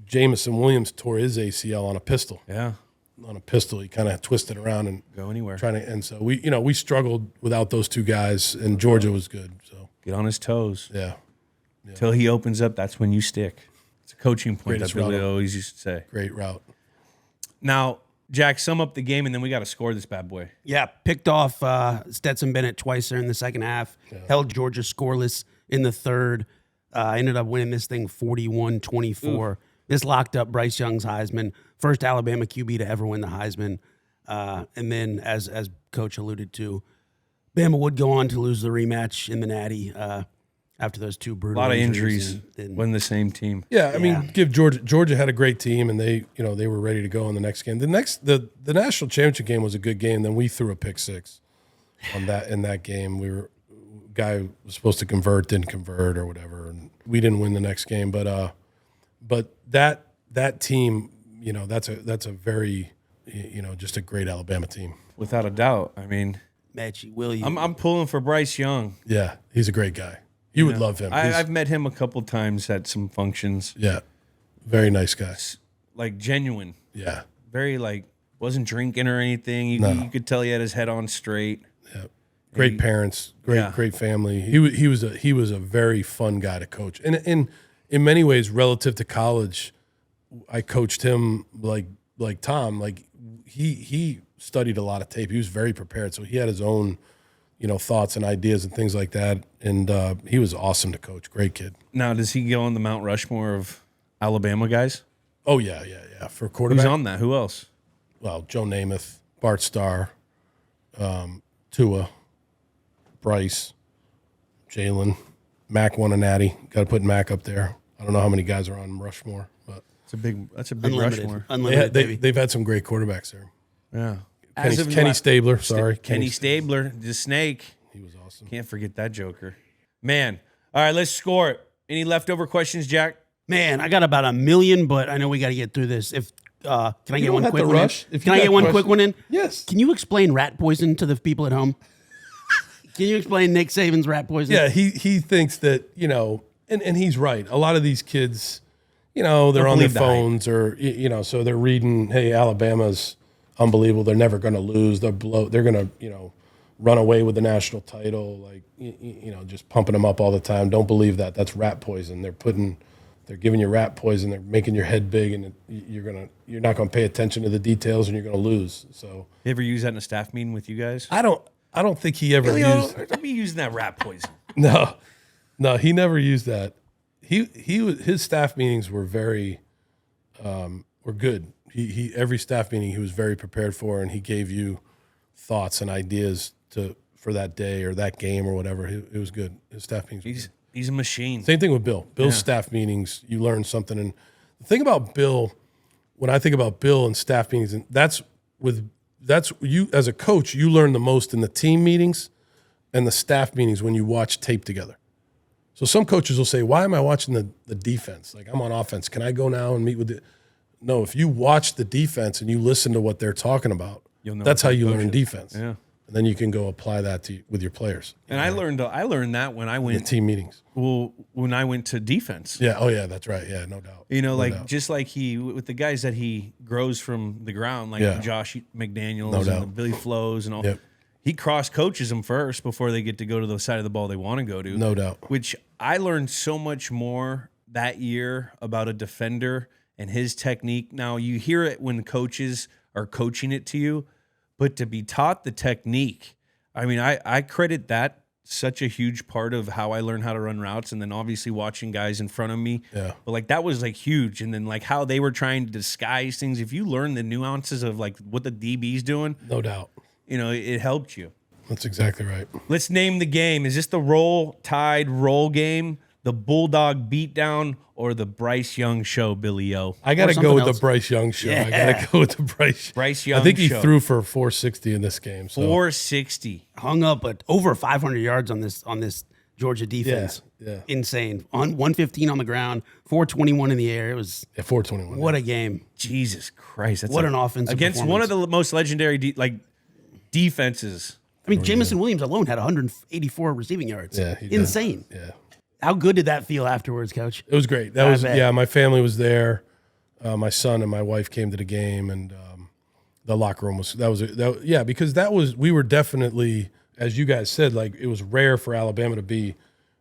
Jamison Williams tore his ACL on a pistol. Yeah, on a pistol, he kind of twisted around and go anywhere. And so we struggled without those two guys, and Georgia was good. So get on his toes. Yeah. Till he opens up, that's when you stick. It's a coaching point. That's what we always used to say. Great route. Now, Jack, sum up the game, and then we got to score this bad boy. Yeah, picked off Stetson Bennett twice there in the second half. Yeah. Held Georgia scoreless in the third. Ended up winning this thing 41-24. This locked up Bryce Young's Heisman. First Alabama QB to ever win the Heisman. And then, as Coach alluded to, Bama would go on to lose the rematch in the Natty after those two brutal a lot of injuries. Win the same team. Yeah, I mean, give Georgia had a great team, and they were ready to go in the next game. The national championship game was a good game. Then we threw a pick six in that game. Guy was supposed to convert, didn't convert or whatever, and we didn't win the next game. But that team, that's a very, just a great Alabama team. Without a doubt. I mean, Matchy Williams. I'm pulling for Bryce Young. Yeah, he's a great guy. You would love him. I've met him a couple times at some functions. Yeah, very nice guy. Like genuine. Yeah, very wasn't drinking or anything. You could tell he had his head on straight. Yeah. Great parents, great family. He was a very fun guy to coach, and in many ways, relative to college, I coached him like Tom. Like he studied a lot of tape. He was very prepared, so he had his own, thoughts and ideas and things like that. And he was awesome to coach. Great kid. Now, does he go on the Mount Rushmore of Alabama guys? Oh yeah. For quarterback, who's on that? Who else? Well, Joe Namath, Bart Starr, Tua. Bryce, Jalen, Mac won a natty. Got to put Mac up there. I I don't know how many guys are on Rushmore, but That's a big Unlimited. Rushmore. Unlimited, baby. they've had some great quarterbacks there. Yeah. Kenny Stabler, sorry. Kenny Stabler, the snake. He was awesome. Can't forget that joker. Man. All right, let's score it. Any leftover questions, Jack? Man, I got about 1 million, but I know we got to get through this. If can I get don't one have quick to one? rush. In? If you Can I got get one questions- quick one in? Yes. Can you explain rat poison to the people at home? Can you explain Nick Saban's rat poison? Yeah, he thinks that, and he's right. A lot of these kids, they're on their believe the hype. phones or, so they're reading, hey, Alabama's unbelievable. They're never going to lose. They're going to, run away with the national title. Like, just pumping them up all the time. Don't believe that. That's rat poison. They're giving you rat poison. They're making your head big, and you're not going to pay attention to the details, and you're going to lose. So You ever use that in a staff meeting with you guys? I don't think he ever used. Don't be using that rat poison. No, he never used that. His staff meetings were very were good. He every staff meeting he was very prepared for, and he gave you thoughts and ideas for that day or that game or whatever. It was good. His staff meetings. Were good. He's a machine. Same thing with Bill. Bill's staff meetings, you learn something. And the thing about Bill, when I think about Bill and staff meetings, and that's you as a coach, you learn the most in the team meetings and the staff meetings when you watch tape together. So some coaches will say, why am I watching the defense? Like, I'm on offense. Can I go now and meet with the – no, if you watch the defense and you listen to what they're talking about, that's how you learn defense. Yeah. And then you can go apply that with your players. And I learned that when I In went team meetings. when I went to defense. Yeah. Oh, yeah. That's right. Yeah. No doubt. Just like he with the guys that he grows from the ground, like Yeah. Josh McDaniels No and doubt. the Billy Flows and all. Yep. He cross coaches them first before they get to go to the side of the ball they want to go to. No doubt. Which I learned so much more that year about a defender and his technique. Now you hear it when coaches are coaching it to you, but to be taught the technique, I mean, I credit that such a huge part of how I learned how to run routes, and then obviously watching guys in front of me. Yeah. But like that was like huge, and then like how they were trying to disguise things. If you learn the nuances of like what the DB's doing, No doubt. it helped you. That's exactly right. Let's name the game. Is this the Roll Tide roll game, the Bulldog beatdown, or the Bryce Young show, Billy O? I got to something go with else. the Bryce Young show. Yeah. I got to go with the Bryce Young I think he show. threw for 460 in this game. So. 460. Hung up at over 500 yards on this Georgia defense. Yeah. Insane. On 115 on the ground, 421 in the air. It was Yeah, 421. what a game. Jesus Christ. That's What an offensive against one of the most legendary defenses. I mean, Jamison Williams alone had 184 receiving yards. Yeah, he did. Insane. Yeah. How good did that feel afterwards, Coach? It was great. I bet. My family was there. My son and my wife came to the game, and the locker room was because we were definitely, as you guys said, like it was rare for Alabama to be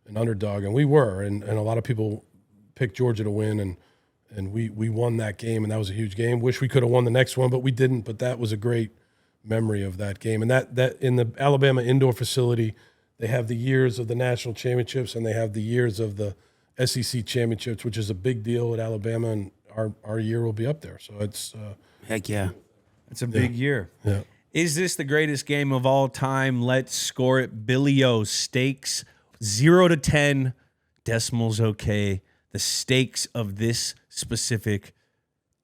an underdog, and we were, and a lot of people picked Georgia to win, and we won that game, and that was a huge game. Wish we could have won the next one, but we didn't. But that was a great memory of that game, and that in the Alabama indoor facility, they have the years of the national championships, and they have the years of the SEC championships, which is a big deal at Alabama, and our year will be up there. So it's Heck yeah. It's a big year. yeah. Is this the greatest game of all time? Let's score it. Billy O, stakes 0 to 10, decimals okay. The stakes of this specific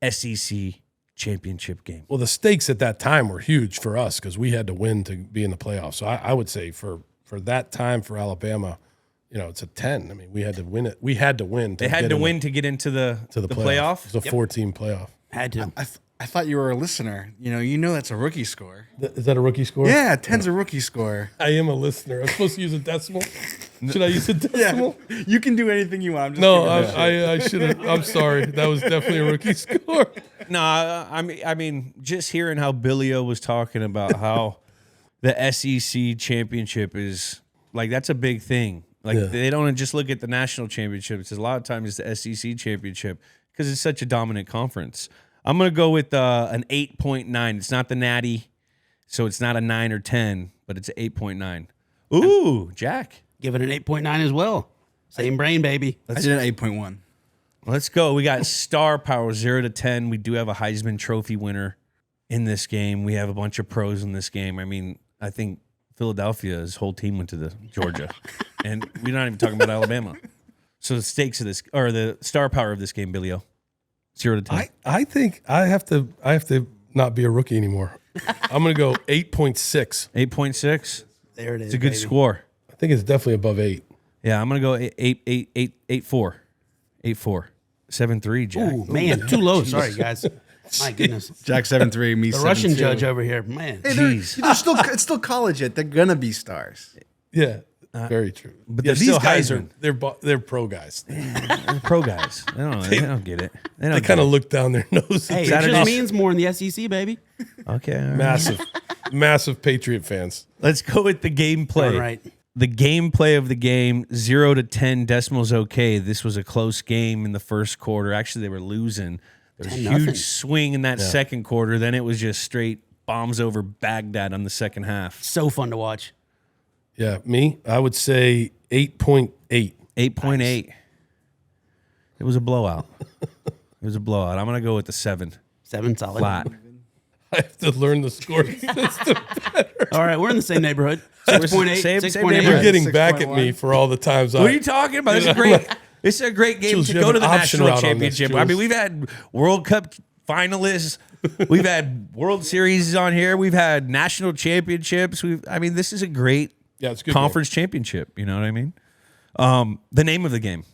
SEC championship game. Well, the stakes at that time were huge for us because we had to win to be in the playoffs. So I would say for that time for Alabama, it's a 10. I mean, we had to win it. We had to win. They had to win to get into the playoff. It's a 4-team playoff. Had to. I thought you were a listener. You know that's a rookie score. Is that a rookie score? Yeah, 10's a rookie score. I am a listener. I'm supposed to use a decimal. Should I use a decimal? Yeah, you can do anything you want. I'm just No, giving you I should have. I'm sorry. That was definitely a rookie score. No, I mean, just hearing how Billy O was talking about how the SEC championship is like that's a big thing. Like they don't just look at the national championships. A lot of times it's the SEC championship because it's such a dominant conference. I'm gonna go with an 8.9. It's not the Natty, so it's not a 9 or 10, but it's an 8.9. Ooh, Jack. Give it an 8.9 as well. Same brain, baby. I did an 8.1. Let's go. We got star power 0 to 10. We do have a Heisman Trophy winner in this game. We have a bunch of pros in this game. I mean, I think Philadelphia, his whole team went to the Georgia, and we're not even talking about Alabama. So the stakes of this, or the star power of this game, Billy-O, 0 to 10. I think I have to not be a rookie anymore. I'm going to go 8.6. 8.6. There it is. It's a good baby. score. I think it's definitely above 8. Yeah, I'm gonna go 8.4. 8.4. 7.3, Jack. Ooh, man, too low. Sorry, guys. My goodness. Jack 7-3, me The 7-2. Russian judge over here, man. Hey, Jeez. it's still college yet. They're gonna be stars. Yeah, very true. but Yeah, they're these still guys Heisman. they're pro guys. They're pro guys. They don't get it. They kind of look down their noses. Hey, it Saturday- just means more in the SEC, baby. Okay. All right. massive Patriot fans. Let's go with the gameplay. All right. The gameplay of the game, 0 to 10 decimals. Okay, this was a close game in the first quarter. Actually, they were losing. There was a 10-0. huge swing in that second quarter. Then it was just straight bombs over Baghdad on the second half. So fun to watch. Yeah, me, I would say 8.8. 8.8. It was a blowout. It was a blowout. I'm gonna go with the 7 7 solid. flat. I have to learn the score system. All right, we're in the same neighborhood. 6.8. Same 6.8. neighborhood. You're getting 6.1. back at me for all the times What are you talking about? This is great. This is a great game Jules, to you go have to the an option national route on this, championship. I Jules. mean, we've had World Cup finalists. We've had World Series on here. We've had national championships. This is a great Yeah, it's a good conference championship. You know what I mean? The name of the game,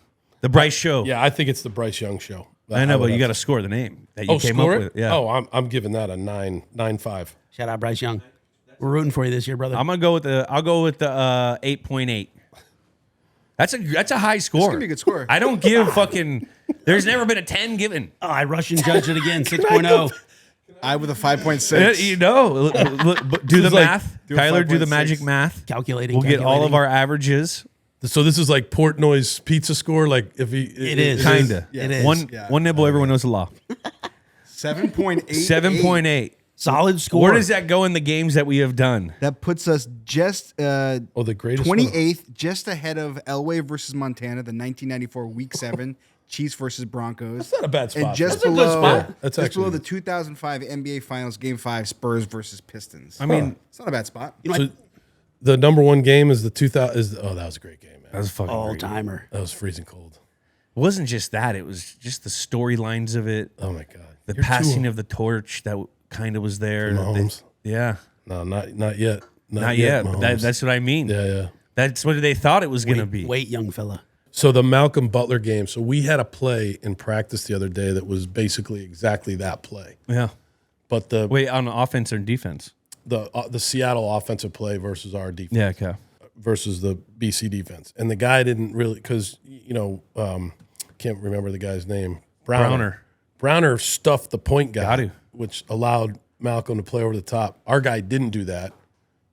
the Bryce Show. Yeah, I think it's the Bryce Young show. I know, but would you have got to score the name that you Oh, came score up it? with. Yeah. Oh, I'm giving that a 9.5. Shout out Bryce Young. We're rooting for you this year, brother. I'm gonna go with the. I'll go with the 8.8. That's a high score. gonna be a good score. I don't give fucking. There's never been a 10 given. Oh, I Russian judge it again. 6.0. I with a 5.6. You know, do the is like- math. do a Kyler, do the 5.6. magic math. Calculating. We'll get all of our averages. So this is like Portnoy's pizza score. Like if he, It is. Kinda. Yeah. It is. One nibble. Everyone knows the law. 7.8. 7.8. Solid score. Where does that go in the games that we have done? That puts us just Oh, the greatest. one. 28th, just ahead of Elway versus Montana, the 1994 Week 7 Chiefs versus Broncos. That's not a bad spot. And just That's a good below, spot. That's just actually below the 2005 NBA Finals Game 5 Spurs versus Pistons. I mean, It's not a bad spot. So the number one game is the 2000. Oh, that was a great game, man. that was fucking all great. timer? That was freezing cold. It wasn't just that. It was just the storylines of it. Oh my god. The You're passing too- of the torch that kind of was there. Mahomes. Yeah. No, not yet. Not yet. But Mahomes. that's what I mean. Yeah. That's what they thought it was going to be. Wait, young fella. So the Malcolm Butler game. So we had a play in practice the other day that was basically exactly that play. Yeah. But the Wait, on offense or defense? the Seattle offensive play versus our defense. Yeah, okay. Versus the BC defense. And the guy didn't really, because, can't remember the guy's name. Browner stuffed the point guy, Got to. which allowed Malcolm to play over the top. Our guy didn't do that.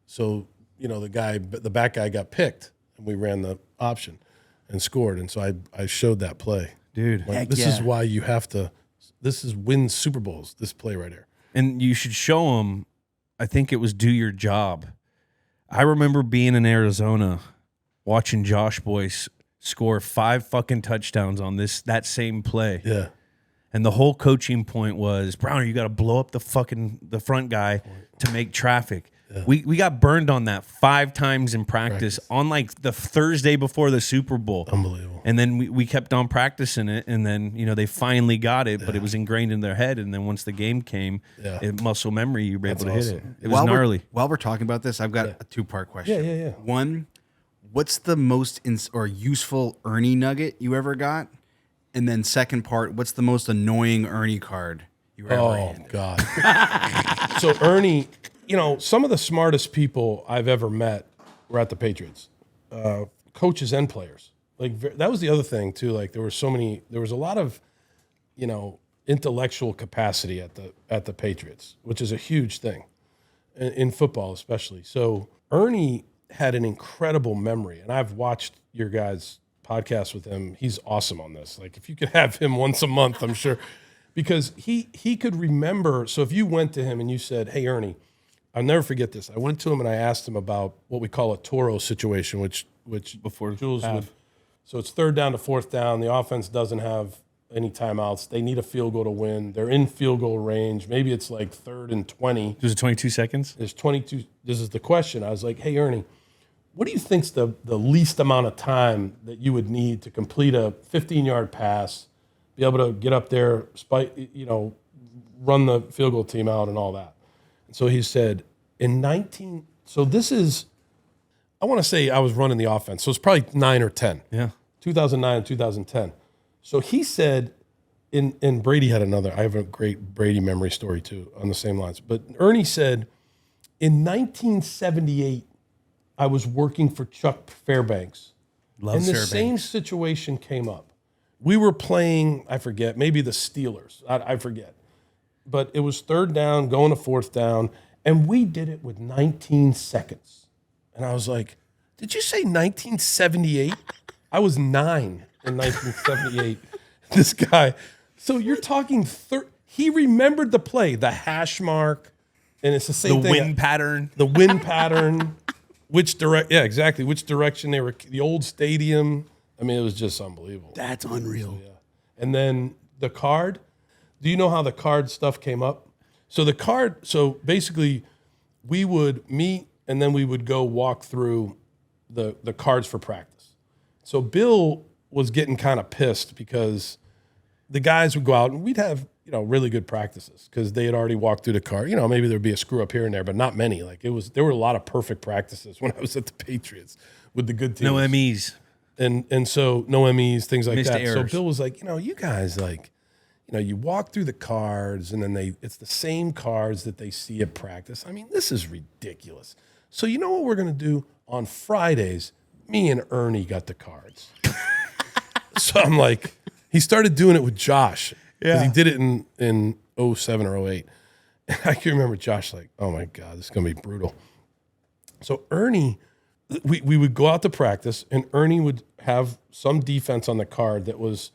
So, the back guy got picked, and we ran the option and scored. And so I showed that play. Dude. Like, Heck this is yeah. why you have to, this is win Super Bowls, this play right here. And you should show them, I think it was do your job. I remember being in Arizona watching Josh Boyce score 5 fucking touchdowns on that same play. Yeah. And the whole coaching point was, Browner, you got to blow up the front guy to make traffic. Yeah. We got burned on that 5 times in practice on like the Thursday before the Super Bowl. Unbelievable. And then we kept on practicing it, and then they finally got it, but it was ingrained in their head. And then once the game came, muscle memory, you were able to hit it. It was gnarly. While we're talking about this, I've got a 2-part question. Yeah. One, what's the most useful Ernie nugget you ever got? And then second part, what's the most annoying Ernie card you ever Oh, had? God. So Ernie, some of the smartest people I've ever met were at the Patriots, coaches and players. Like that was the other thing too. Like there was a lot of, intellectual capacity at the Patriots, which is a huge thing in football, especially. So Ernie had an incredible memory, and I've watched your guys' podcast with him. He's awesome on this. Like if you could have him once a month, I'm sure, because he could remember. So if you went to him and you said, "Hey Ernie," I'll never forget this. I went to him and I asked him about what we call a Toro situation, which before Jules would. So it's 3rd down to 4th down. The offense doesn't have any timeouts. They need a field goal to win. They're in field goal range. Maybe it's like 3rd and 20. Was it 22 seconds? There's 22. This is the question. I was like, "Hey Ernie, what do you think's the least amount of time that you would need to complete a 15-yard pass, be able to get up there, run the field goal team out and all that? And so he said, so this is, I want to say I was running the offense. So it's probably 9 or 10. Yeah. 2009 and 2010. So he said, and Brady had another, I have a great Brady memory story too on the same lines. But Ernie said, in 1978, I was working for Chuck Fairbanks. Love and the Fairbanks. same situation came up. We were playing, I forget, maybe the Steelers. I forget. But it was 3rd down, going to 4th down, and we did it with 19 seconds. And I was like, did you say 1978? I was 9 in 1978. This guy. So you're talking, he remembered the play, the hash mark, and it's the same The thing. wind pattern. The wind pattern, which direction they were, the old stadium. I mean, it was just unbelievable. That's unreal. Yeah. And then the card, do you know how the card stuff came up? So basically we would meet and then we would go walk through the cards for practice. So Bill was getting kind of pissed because the guys would go out and we'd have, really good practices because they had already walked through the card. Maybe there'd be a screw up here and there, but not many. There were a lot of perfect practices when I was at the Patriots with the good teams. No MEs. And so no MEs, things like Missed that. errors. So Bill was like, you guys you walk through the cards and then it's the same cards that they see at practice. I mean, this is ridiculous. So you know what we're going to do on Fridays? Me and Ernie got the cards. So I'm like, he started doing it with Josh. Because he did it in 07 or 08. And I can remember Josh like, oh my God, this is going to be brutal. So Ernie, we would go out to practice and Ernie would have some defense on the card that was,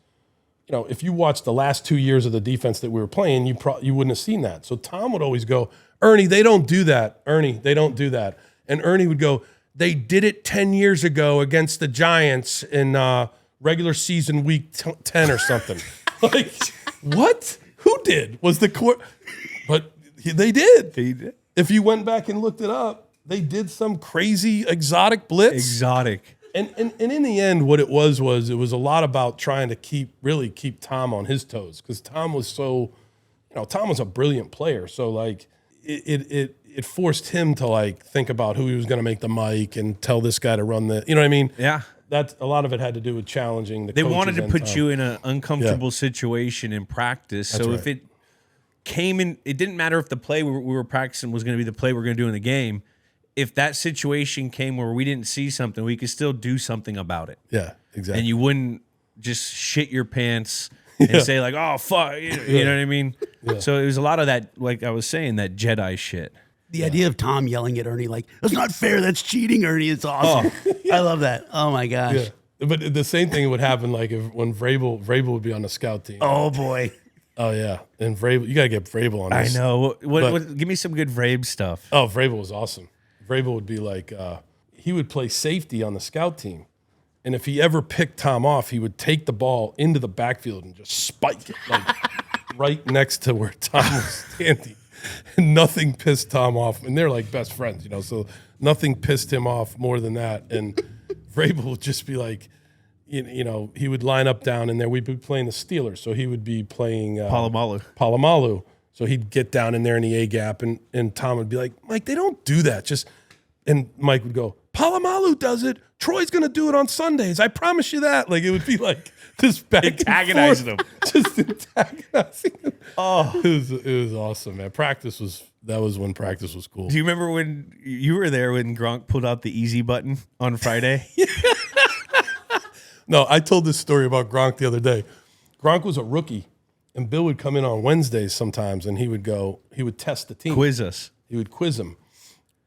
if you watched the last 2 years of the defense that we were playing, you wouldn't have seen that. So Tom would always go, Ernie, they don't do that. Ernie, they don't do that. And Ernie would go, they did it 10 years ago against the Giants in regular season week 10 or something. Like, what? Who did? Was the court? But they did. They did. If you went back and looked it up, they did some crazy exotic blitz. Exotic. And in the end, what it was a lot about trying to keep Tom on his toes because Tom was Tom was a brilliant player. So like it forced him to think about who he was going to make the mic and tell this guy to run the. You know what I mean? Yeah. That's a lot of it had to do with challenging the. They coaches wanted to and put Tom. you in an uncomfortable situation in practice. So right. if it came in, it didn't matter if the play we were practicing was going to be the play we're going to do in the game. If that situation came where we didn't see something, we could still do something about it. Yeah, exactly. And you wouldn't just shit your pants and say like, "Oh fuck," you know what I mean? Yeah. So it was a lot of that, like I was saying, that Jedi shit. The idea of Tom yelling at Ernie like, that's not fair, that's cheating, Ernie. It's awesome. I love that. Oh my gosh. Yeah. But the same thing would happen when Vrabel would be on the scout team. Oh boy. Oh yeah, and Vrabel, you gotta get Vrabel on this. I know. Give me some good Vrabel stuff. Oh, Vrabel was awesome. Vrabel would be like, he would play safety on the scout team, and if he ever picked Tom off, he would take the ball into the backfield and just spike it right next to where Tom was standing. And nothing pissed Tom off, and they're like best friends, so nothing pissed him off more than that. And Vrabel would just be like, he would line up down in there. We'd be playing the Steelers, so he would be playing Palomalu. So he'd get down in there in the A gap, and Tom would be like, Mike, they don't do that. And Mike would go, Palomalu does it. Troy's gonna do it on Sundays. I promise you that. Like it would be like this back Antagonizing them, just antagonizing them. Oh, it was awesome, man. That was when practice was cool. Do you remember when you were there when Gronk pulled out the easy button on Friday? No, I told this story about Gronk the other day. Gronk was a rookie, and Bill would come in on Wednesdays sometimes, and he would test the team. Quiz us. He would quiz them.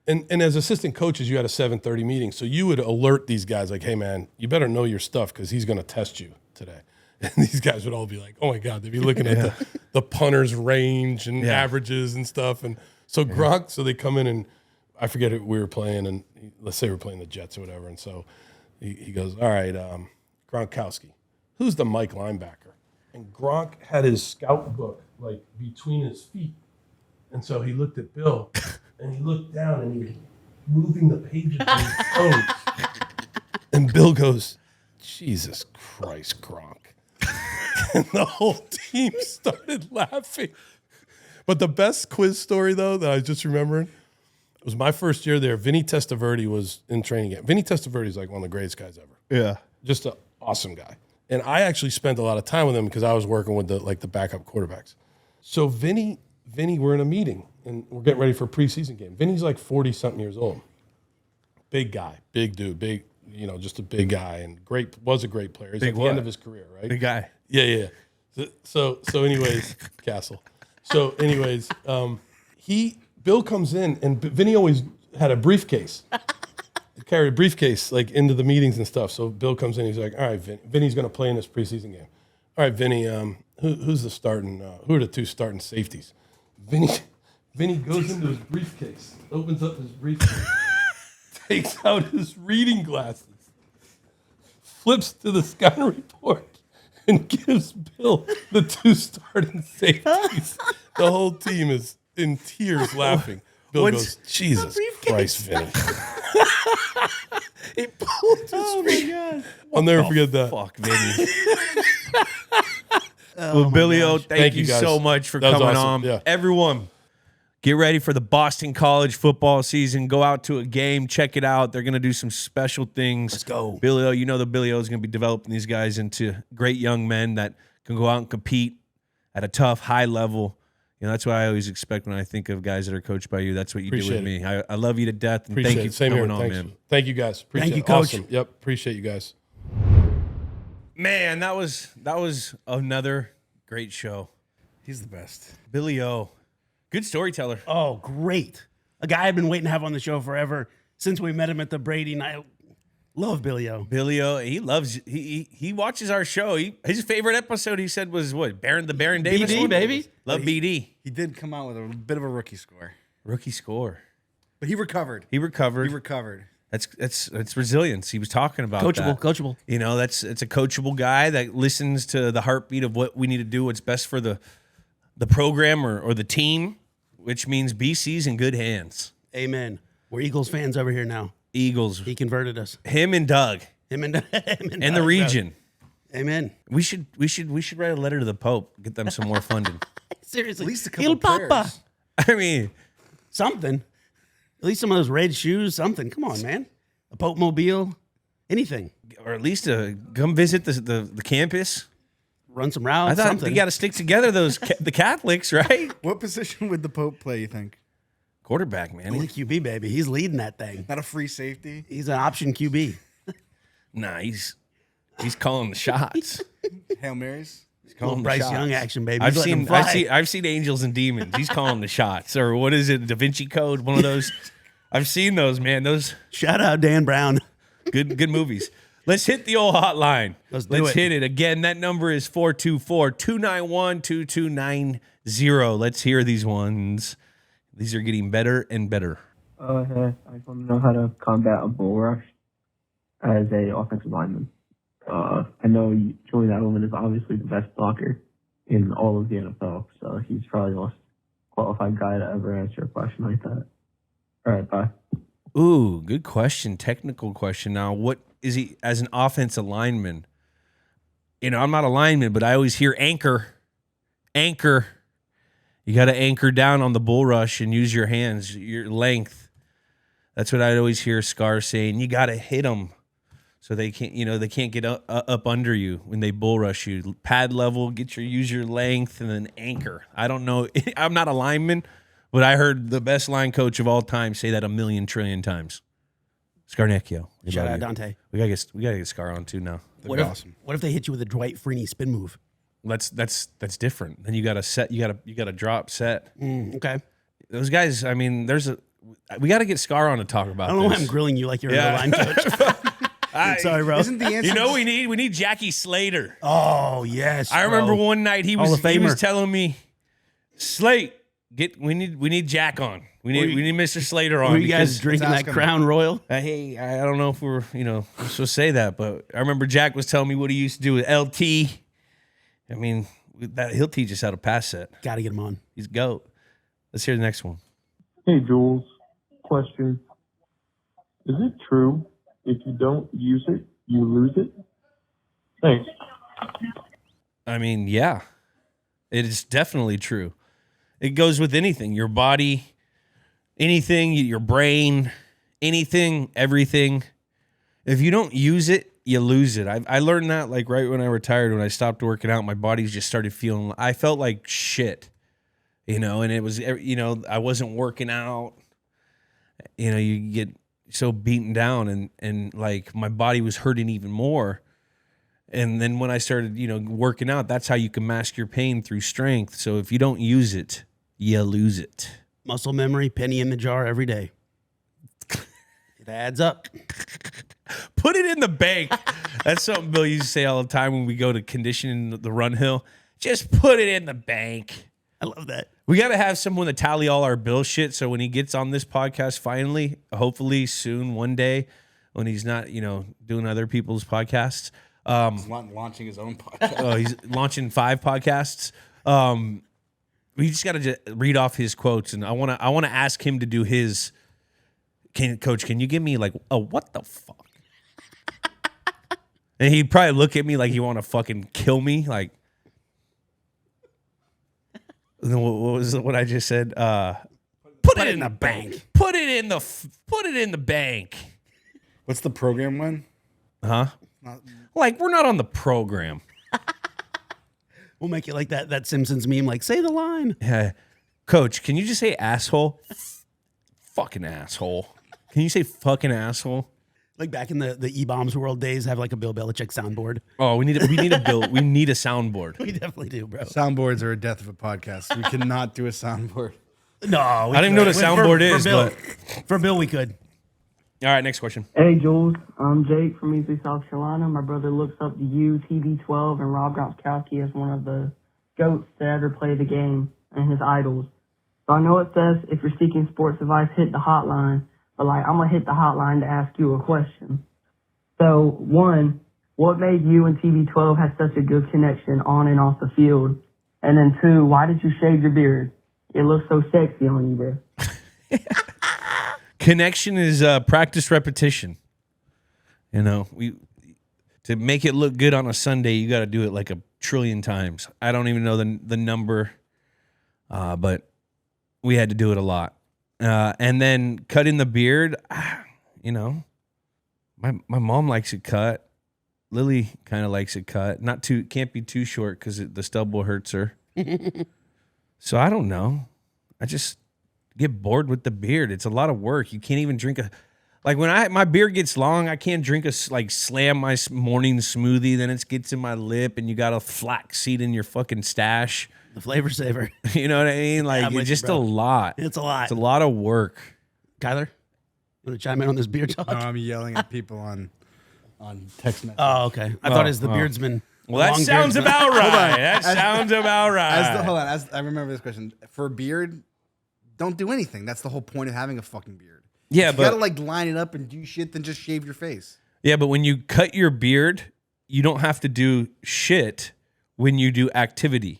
And as assistant coaches, you had a 7:30 meeting, so you would alert these guys like, hey, man, you better know your stuff because he's going to test you today. And these guys would all be like, oh, my God. They'd be looking at the punter's range and averages and stuff. And so Gronk, so they come in and I forget who we were playing, and let's say we're playing the Jets or whatever. And so he goes, all right, Gronkowski, who's the Mike linebacker? And Gronk had his scout book like between his feet. And so he looked at Bill and he looked down and he was moving the pages with his toes. And Bill goes, Jesus Christ, Gronk. And the whole team started laughing. But the best quiz story, though, that I just remembered, was my first year there. Vinny Testaverde was in training camp. Vinny Testaverde is like one of the greatest guys ever. Yeah. Just an awesome guy. And I actually spent a lot of time with him because I was working with the backup quarterbacks. So Vinny, we're in a meeting, and we're getting ready for a preseason game. Vinny's like 40-something years old. Big guy, big dude, big, just a big guy, and was a great player. He's at the end of his career, right? Big guy. Yeah. So anyways, Castle. So anyways, Bill comes in, and Vinny always had a briefcase. Carried a briefcase like into the meetings and stuff. So Bill comes in, he's like, all right, Vinny's going to play in this preseason game. All right, Vinny, who's the starting, who are the two starting safeties? Vinny goes into his briefcase, opens up his briefcase, takes out his reading glasses, flips to the scouting report, and gives Bill the two starting safeties. The whole team is in tears laughing. Bill goes, Jesus Christ, Vinny. He pulled his God. I'll never forget that. Fuck, Vinny. Well, Billy O, thank you guys. so much for That was coming awesome. on. Yeah. Everyone, get ready for the Boston College football season. Go out to a game, check it out. They're going to do some special things. Let's go. Billy O, the Billy O is going to be developing these guys into great young men that can go out and compete at a tough, high level. That's what I always expect when I think of guys that are coached by you. That's what you do with me. I love you to death, and Appreciate thank you it. for Same coming here. on, Thanks. man. Thank you, guys. Appreciate Thank you, it. Coach. Awesome. Yep. Appreciate you guys. Man, that was another great show. He's the best. Billy O, good storyteller. Oh, great. A guy I've been waiting to have on the show forever since we met him at the Brady night. Love Billy O. Billy O, he watches our show. His favorite episode, he said, was what? Baron Davis BD, one? baby. Love BD. He did come out with a bit of a rookie score, Rookie score. but he recovered. He recovered. He recovered. That's resilience. He was talking about Coachable, that. coachable. It's a coachable guy that listens to the heartbeat of what we need to do, what's best for the program or the team, which means BC's in good hands. Amen. We're Eagles fans over here now. Eagles. He converted us. Him and Doug. Him And the Doug, region. bro. Amen. We should write a letter to the Pope, get them some more funding. Seriously. At least a couple Il Papa. prayers. I mean, Something. At least some of those red shoes. Something. Come on, man. A Pope Mobile. Anything. or at least come visit the campus. Run some routes. I thought something. you got to stick together, the Catholics, right? What position would the Pope play, you think? Quarterback, man. He's a QB, baby. He's leading that thing. Not a free safety? He's an option QB. Nah, he's calling the shots. Hail Marys? He's calling the Bryce shots. Young action, baby. I've He's letting seen, them fly. I've seen Angels and Demons. He's calling the shots, or what is it? Da Vinci Code, one of those. I've seen those, man. Those Shout out Dan Brown. good movies. Let's hit the old hotline. Let's do it. hit it again. That number is 424-291-2290. Let's hear these ones. These are getting better and better. Hey, I just want to know how to combat a bull rush as a offensive lineman. I know Julian Edelman is obviously the best blocker in all of the NFL, so he's probably the most qualified guy to ever answer a question like that. All right, bye. Ooh, good question. Technical question. Now, what is he as an offensive lineman? I'm not a lineman, but I always hear anchor. Anchor. You got to anchor down on the bull rush and use your hands, your length. That's what I'd always hear Scar saying. You got to hit them so they can't, they can't get up under you when they bull rush you. Pad level, use your length, and then anchor. I don't know. I'm not a lineman, but I heard the best line coach of all time say that 1,000,000 trillion times. Scarnecchio. Shout out Dante. We gotta get Scar on too now. What if they hit you with a Dwight Freeney spin move? That's different. Then you got to set. You got to drop set. Okay. Those guys. I mean, we got to get Scar on to talk about. I don't know why this. I'm grilling you like you're Yeah. a line coach. Sorry, bro. Isn't the answer? we need Jackie Slater. Oh, yes. I remember bro. one night he Hall was of Famer. telling me, Slate, we need Jack on. We need Mr. Slater on. Were you guys because- drinking Let's that ask him. Crown Royal? Hey, I don't know if we're supposed to say that, but I remember Jack was telling me what he used to do with LT. I mean, he'll teach us how to pass set. Got to get him on. He's GOAT. Let's hear the next one. Hey, Jules. Question. Is it true if you don't use it, you lose it? Thanks. I mean, yeah, it is definitely true. It goes with anything, your body, anything, your brain, anything, everything. If you don't use it, you lose it. I learned that like right when I retired, when I stopped working out, my body just started feeling, I felt like shit, and it was, I wasn't working out. You get so beaten down and like my body was hurting even more. And then when I started, working out, that's how you can mask your pain through strength. So if you don't use it, you lose it. Muscle memory, penny in the jar every day. It adds up. Put it in the bank. That's something Bill used to say all the time when we go to condition the run hill. Just put it in the bank. I love that. We got to have someone to tally all our bill shit. So when he gets on this podcast, finally, hopefully soon, one day, when he's not, doing other people's podcasts. He's launching his own podcast. He's launching 5 podcasts. We just got to read off his quotes, and I want to ask him to do his. Coach, can you give me like a what the fuck? And he'd probably look at me like he want to fucking kill me. Like, what was what I just said? Put it in the bank. Put it in the bank. What's the program one? Huh? Like, we're not on the program. We'll make it like that Simpsons meme, like, say the line. Yeah. Coach, can you just say asshole? Fucking asshole. Can you say fucking asshole? Like back in the E-Bombs World days, have like a Bill Belichick soundboard. Oh, we need a soundboard. We definitely do, bro. Soundboards are a death of a podcast. We cannot do a soundboard. No, I don't even know what a soundboard is, Bill, but for Bill, we could. All right, next question. Hey, Jules. I'm Jake from Eastley, South Carolina. My brother looks up to you, TB12, and Rob Gronkowski as one of the GOATs to ever play the game and his idols. So I know it says if you're seeking sports advice, hit the hotline. But, I'm going to hit the hotline to ask you a question. So, 1, what made you and TB12 have such a good connection on and off the field? And then 2, why did you shave your beard? It looks so sexy on you, bro. Connection is practice repetition. To make it look good on a Sunday, you got to do it like a trillion times. I don't even know the number, but we had to do it a lot. And then cutting the beard, my mom likes it cut. Lily kind of likes it cut. Can't be too short because the stubble hurts her. So I don't know. I just get bored with the beard. It's a lot of work. You can't even drink when my beard gets long, I can't drink slam my morning smoothie. Then it gets in my lip, and you got a flax seed in your fucking stash. The flavor saver. You know what I mean? It's just a lot. It's a lot. It's a lot of work. Kyler, you want to chime in on this beard talk? No, I'm yelling at people on text message. Oh, okay. I thought it was the beardsman. Well, that sounds about right. That sounds about right. Hold on. I remember this question. For a beard, don't do anything. That's the whole point of having a fucking beard. Yeah, if you gotta line it up and do shit, then just shave your face. Yeah, but when you cut your beard, you don't have to do shit when you do activity.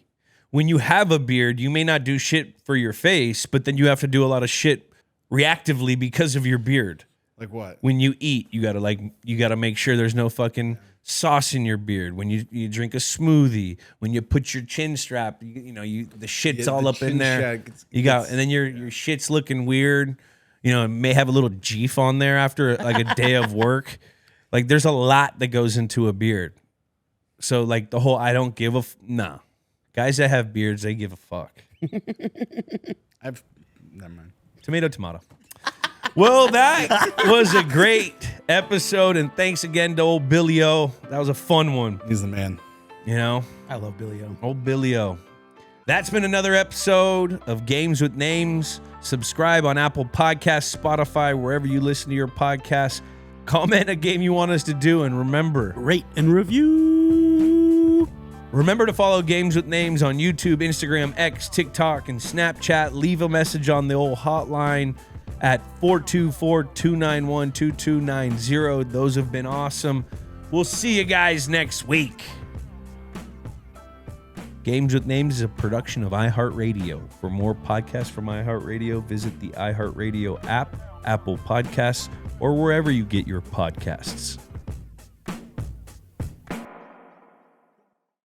When you have a beard, you may not do shit for your face, but then you have to do a lot of shit reactively because of your beard. Like what? When you eat, you gotta make sure there's no fucking sauce in your beard. When you drink a smoothie, when you put your chin strap, the shit's all up in there. And then your shit's looking weird. It may have a little jeef on there after a day of work. There's a lot that goes into a beard. So the whole I don't give a nah. Guys that have beards, they give a fuck. Never mind. Tomato. Well, that was a great episode, and thanks again to old Billy O. That was a fun one. He's the man. I love Billy O. Old Billy O. That's been another episode of Games with Names. Subscribe on Apple Podcasts, Spotify, wherever you listen to your podcasts. Comment a game you want us to do, and remember, rate and review. Remember to follow Games with Names on YouTube, Instagram, X, TikTok, and Snapchat. Leave a message on the old hotline at 424-291-2290. Those have been awesome. We'll see you guys next week. Games with Names is a production of iHeartRadio. For more podcasts from iHeartRadio, visit the iHeartRadio app, Apple Podcasts, or wherever you get your podcasts.